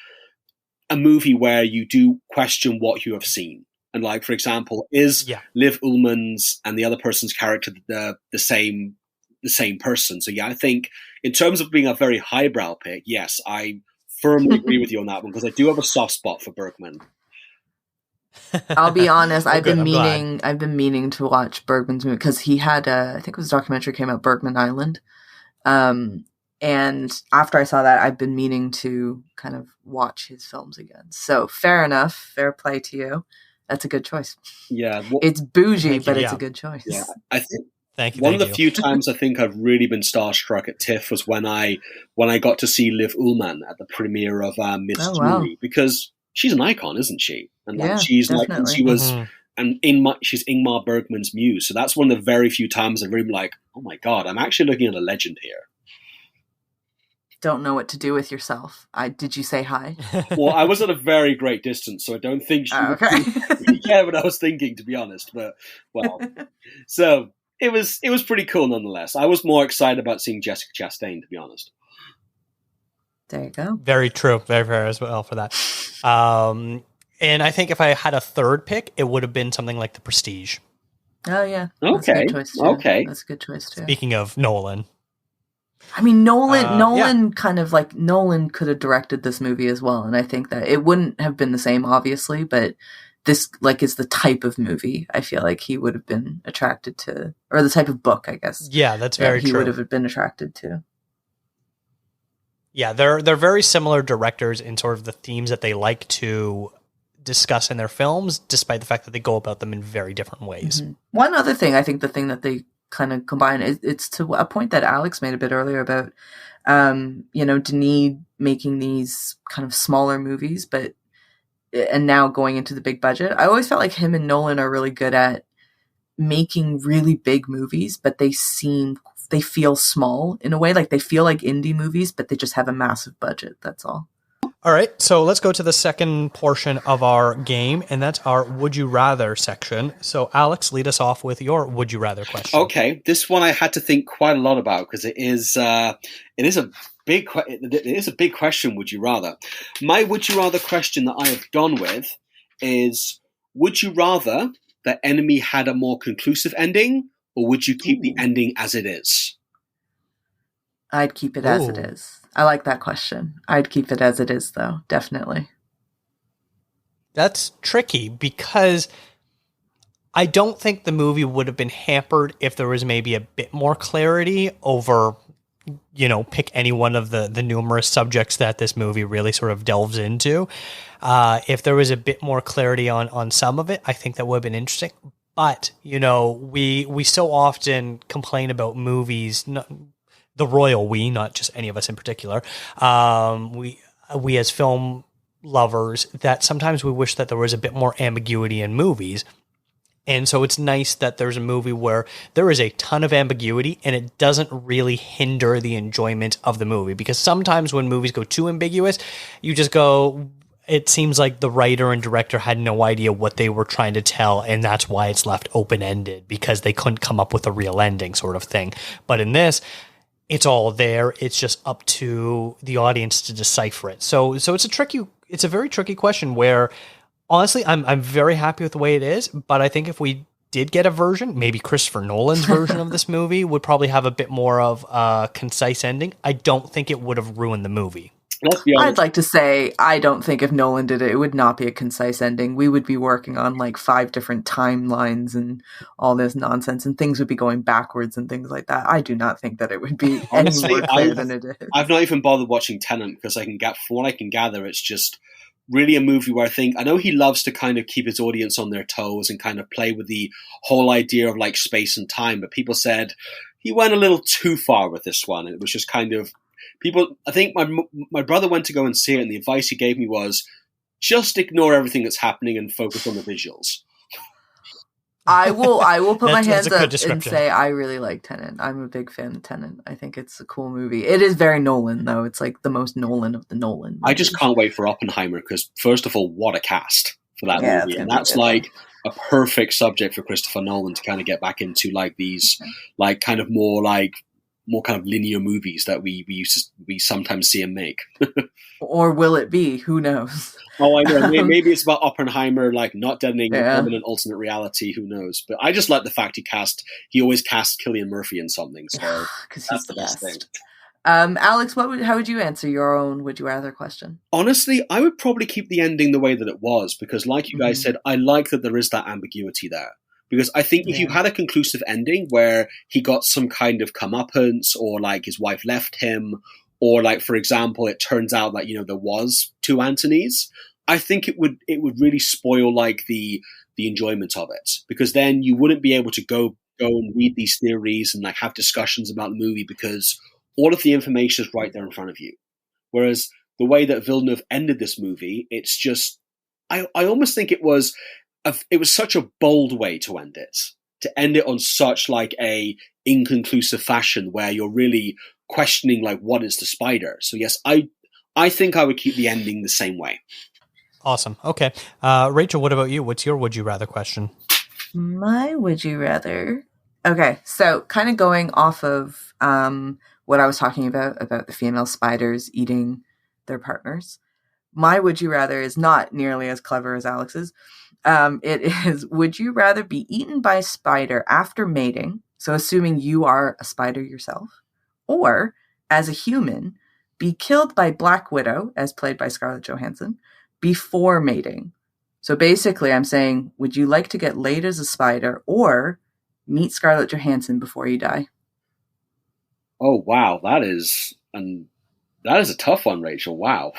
a movie where you do question what you have seen. And like, for example, is Liv Ullman's and the other person's character the same person? So yeah, I think in terms of being a very highbrow pick, yes, I firmly agree with you on that one, because I do have a soft spot for Bergman. I'll be honest. I've been meaning to watch Bergman's movie, because he had I think it was a documentary came out, Bergman Island, And after I saw that, I've been meaning to kind of watch his films again. So fair enough. Fair play to you. That's a good choice. Yeah. It's bougie, but it's a good choice. Yeah. I think Thank you. One of the few times I think I've really been starstruck at TIFF was when I got to see Liv Ullman at the premiere of Midsummer, because she's an icon, isn't she? And she's definitely. and she was, and she's Ingmar Bergman's muse. So that's one of the very few times I've really been like, oh my god, I'm actually looking at a legend here. Don't know what to do with yourself. Did you say hi? Well, I was at a very great distance, so I don't think she really cared what I was thinking, to be honest. But so it was pretty cool nonetheless. I was more excited about seeing Jessica Chastain, to be honest. There you go. Very true. Very fair as well for that. And I think if I had a third pick, it would have been something like The Prestige. Oh yeah. Okay. That's a good choice too. Speaking of Nolan. I mean, Nolan kind of like Nolan could have directed this movie as well, and I think that it wouldn't have been the same, obviously, but this is the type of movie I feel like he would have been attracted to, or the type of book, I guess. Yeah, that's very true. He would have been attracted to. Yeah, they're very similar directors in sort of the themes that they like to discuss in their films, despite the fact that they go about them in very different ways. Mm-hmm. One other thing, I think the thing that they kind of combine it's to a point that Alex made a bit earlier about Denis making these kind of smaller movies and now going into the big budget. I always felt like him and Nolan are really good at making really big movies, but they feel small in a way, like they feel like indie movies, but they just have a massive budget. That's all. All right, so let's go to the second portion of our game, and that's our Would You Rather section. So, Alex, lead us off with your Would You Rather question. Okay, this one I had to think quite a lot about because it is a big question. Would you rather? My Would You Rather question that I have gone with is: would you rather the enemy had a more conclusive ending, or would you keep the ending as it is? I'd keep it as it is. I like that question. I'd keep it as it is, though. Definitely. That's tricky because I don't think the movie would have been hampered if there was maybe a bit more clarity over, pick any one of the numerous subjects that this movie really sort of delves into. If there was a bit more clarity on some of it, I think that would have been interesting. But, we so often complain about movies, the royal we, not just any of us in particular, we as film lovers, that sometimes we wish that there was a bit more ambiguity in movies. And so it's nice that there's a movie where there is a ton of ambiguity and it doesn't really hinder the enjoyment of the movie. Because sometimes when movies go too ambiguous, you just go, it seems like the writer and director had no idea what they were trying to tell, and that's why it's left open-ended, because they couldn't come up with a real ending sort of thing. But in this, it's all there. It's just up to the audience to decipher it. So it's a very tricky question where, honestly, I'm very happy with the way it is, but I think if we did get a version, maybe Christopher Nolan's version of this movie would probably have a bit more of a concise ending. I don't think it would have ruined the movie. I'd like to say, I don't think if Nolan did it, it would not be a concise ending. We would be working on 5 different timelines and all this nonsense, and things would be going backwards and things like that. I do not think that it would be any more clear than it is. I've not even bothered watching Tenet because from what I can gather, it's just really a movie where I know he loves to kind of keep his audience on their toes and kind of play with the whole idea of space and time. But people said he went a little too far with this one. It was just kind of, I think my brother went to go and see it, and the advice he gave me was just ignore everything that's happening and focus on the visuals. I will put my hands up and say I really like Tenet. I'm a big fan of Tenet. I think it's a cool movie. It is very Nolan, though. It's the most Nolan of the Nolan movies. I just can't wait for Oppenheimer because, first of all, what a cast for that movie. And that's a perfect subject for Christopher Nolan to kind of get back into these kind of more kind of linear movies that we sometimes see him make. Or will it be? Who knows? Oh, I know. Maybe it's about Oppenheimer, not detonating a permanent alternate reality. Who knows? But I just like the fact he always casts Cillian Murphy in something. So because he's the best thing. Alex, how would you answer your own Would You Rather question? Honestly, I would probably keep the ending the way that it was because, like you guys said, I like that there is that ambiguity there. Because I think if you had a conclusive ending where he got some kind of comeuppance, or like his wife left him, or like, for example, it turns out that, there was two Antonys, I think it would really spoil like the enjoyment of it, because then you wouldn't be able to go and read these theories and like have discussions about the movie, because all of the information is right there in front of you. Whereas the way that Villeneuve ended this movie, it's just, I almost think it was such a bold way to end it on such like a inconclusive fashion where you're really questioning like, what is the spider? So yes, I think I would keep the ending the same way. Awesome. Okay. Rachel, what about you? What's your would you rather question? My would you rather. Okay. So kind of going off of what I was talking about the female spiders eating their partners. My would you rather is not nearly as clever as Alex's. It is, would you rather be eaten by a spider after mating, so assuming you are a spider yourself, or as a human, be killed by Black Widow, as played by Scarlett Johansson, before mating? So basically I'm saying, would you like to get laid as a spider or meet Scarlett Johansson before you die? Oh, wow. That is a tough one, Rachel. Wow.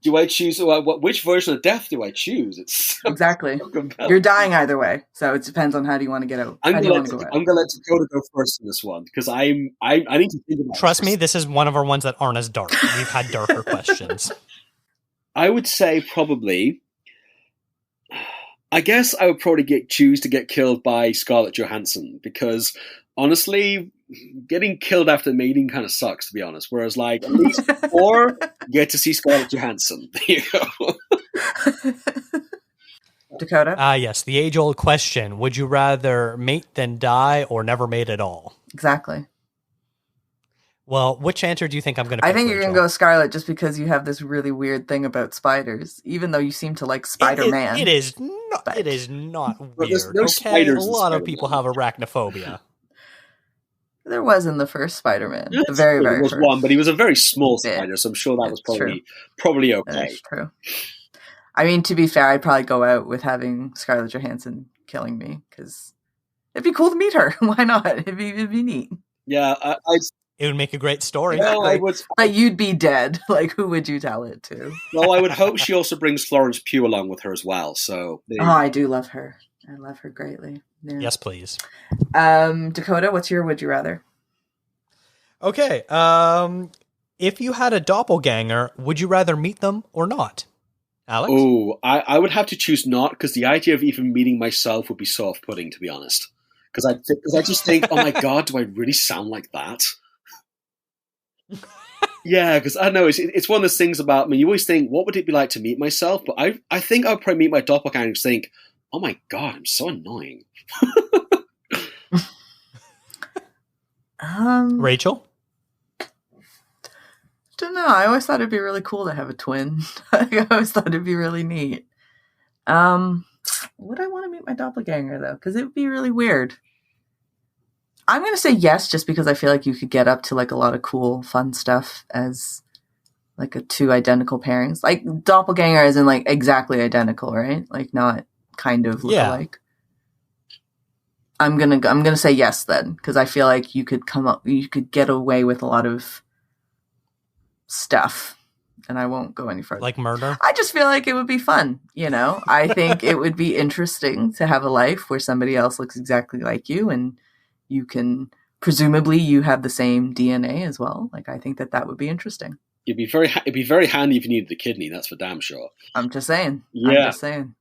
Do I choose which version of death do I choose? It's exactly. You're dying either way, so it depends on how do you want to get out. I'm gonna let Dakota go first in this one, because I need to think about. Trust me, this is one of our ones that aren't as dark. We've had darker questions. I would say probably. I guess I would probably choose to get killed by Scarlett Johansson, because honestly, getting killed after mating kind of sucks, to be honest. Whereas, like, at least or get to see Scarlett Johansson. There you go. Dakota? Yes, the age-old question. Would you rather mate than die or never mate at all? Exactly. Well, which answer do you think I'm going to pick, I think you're Rachel? going to go Scarlett just because you have this really weird thing about spiders, even though you seem to like Spider-Man. It is not weird. No okay, a lot of people have arachnophobia. There was in the first Spider-Man. The very was first. one, but he was a very small spider, so I'm sure that was probably okay. That's true. I mean, to be fair, I'd probably go out with having Scarlett Johansson killing me, because it'd be cool to meet her. Why not? It'd be neat. Yeah, it would make a great story. No, but you'd be dead. Like, who would you tell it to? Well, I would hope she also brings Florence Pugh along with her as well. So, I do love her. I love her greatly. Yeah. Yes, please. Dakota, what's your would you rather? Okay. If you had a doppelganger, would you rather meet them or not? Alex? Oh, I would have to choose not, because the idea of even meeting myself would be so off-putting, to be honest. Because I just think, oh my God, do I really sound like that? Yeah, because I don't know, it's one of those things about, I mean, you always think, what would it be like to meet myself? But I think I would probably meet my doppelganger and think, oh my God, I'm so annoying. Rachel? Don't know. I always thought it'd be really cool to have a twin. I always thought it'd be really neat. Would I want to meet my doppelganger though? Because it would be really weird. I'm going to say yes, just because I feel like you could get up to like a lot of cool, fun stuff as like two identical pairings. Like doppelganger isn't like exactly identical, right? Like not kind of look alike. I'm gonna say yes then, because I feel like you could get away with a lot of stuff, and I won't go any further. Like murder? I just feel like it would be fun, I think it would be interesting to have a life where somebody else looks exactly like you, and you can, presumably you have the same DNA as well. Like, I think that would be interesting. It'd be very handy if you needed the kidney, that's for damn sure. I'm just saying. Yeah. I'm just saying.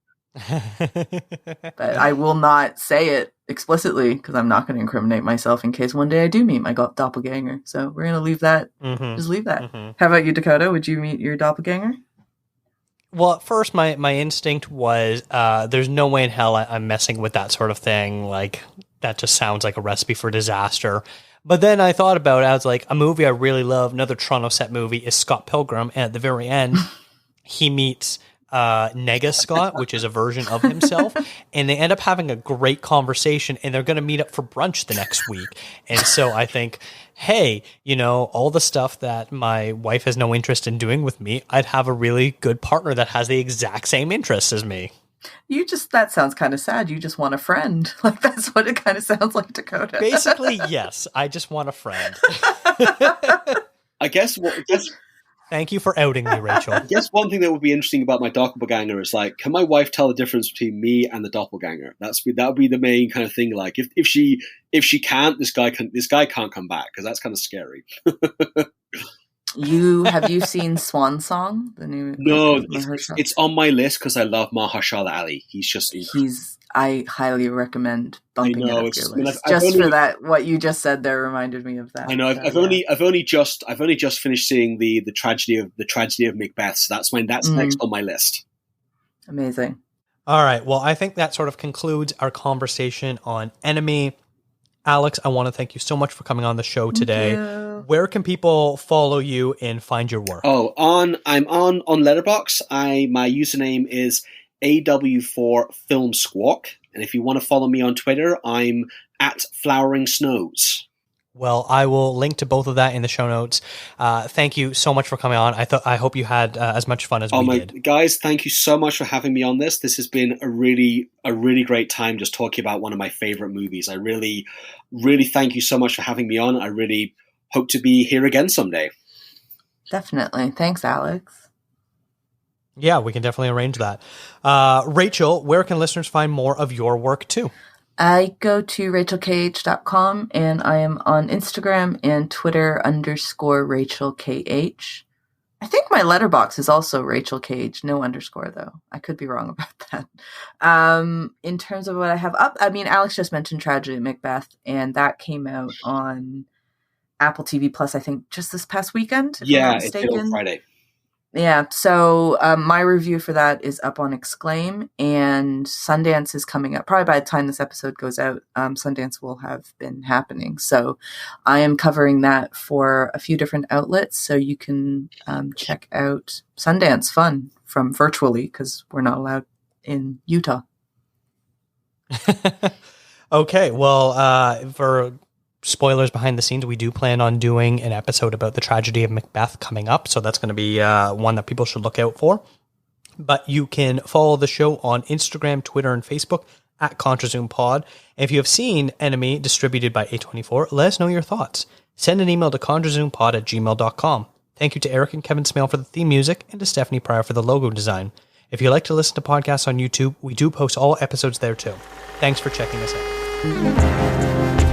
But I will not say it explicitly, because I'm not going to incriminate myself in case one day I do meet my doppelganger. So we're going to leave that. Just leave that. How about you, Dakota? Would you meet your doppelganger? Well, at first my instinct was there's no way in hell I'm messing with that sort of thing. Like, that just sounds like a recipe for disaster. But then I thought about it. I was like, a movie I really love, another Toronto set movie, is Scott Pilgrim. And at the very end, he meets Nega Scott, which is a version of himself, and they end up having a great conversation, and they're going to meet up for brunch the next week. And so I think, hey, all the stuff that my wife has no interest in doing with me, I'd have a really good partner that has the exact same interests as me. That sounds kind of sad. You just want a friend. Like, that's what it kind of sounds like, Dakota. Basically, yes. I just want a friend. I guess Thank you for outing me, Rachel. I guess one thing that would be interesting about my doppelganger is, like, can my wife tell the difference between me and the doppelganger? That would be the main kind of thing. Like, if she can't, this guy can't come back, because that's kind of scary. Have you seen Swan Song? The new No, it's on my list because I love Mahershala Ali. I highly recommend bumping it up your list. For that, what you just said there reminded me of that. I know. I've only just finished seeing the tragedy of Macbeth. So that's next on my list. Amazing. All right. Well, I think that sort of concludes our conversation on Enemy. Alex, I want to thank you so much for coming on the show today. Where can people follow you and find your work? I'm on Letterboxd. My username is AW4 Film Squawk, and if you want to follow me on Twitter, I'm at Flowering Snows. Well, I will link to both of that in the show notes. Thank you so much for coming on. I hope you had as much fun as we did. Guys, thank you so much for having me on this. This has been a really great time just talking about one of my favorite movies. I really, really thank you so much for having me on. I really hope to be here again someday. Definitely. Thanks, Alex. Yeah, we can definitely arrange that. Rachel, where can listeners find more of your work too? I go to rachelkh.com, and I am on Instagram and Twitter _RachelKH. I think my letterbox is also Rachel Cage, no underscore though. I could be wrong about that. In terms of what I have up, Alex just mentioned Tragedy of Macbeth, and that came out on Apple TV Plus, I think, just this past weekend. If I'm not mistaken. It's on Friday. Yeah, so my review for that is up on Exclaim, and Sundance is coming up. Probably by the time this episode goes out, Sundance will have been happening. So I am covering that for a few different outlets, so you can check out Sundance Fun from virtually, because we're not allowed in Utah. Okay, well, for spoilers behind the scenes, we do plan on doing an episode about the tragedy of Macbeth coming up, so that's going to be one that people should look out for. But you can follow the show on Instagram, Twitter, and Facebook at contrazoompod. If you have seen Enemy distributed by A24, let us know your thoughts. Send an email to contrazoompod@gmail.com. Thank you to Eric and Kevin Smale for the theme music, and to Stephanie Pryor for the logo design. If you like to listen to podcasts on YouTube, we do post all episodes there too. Thanks for checking us out.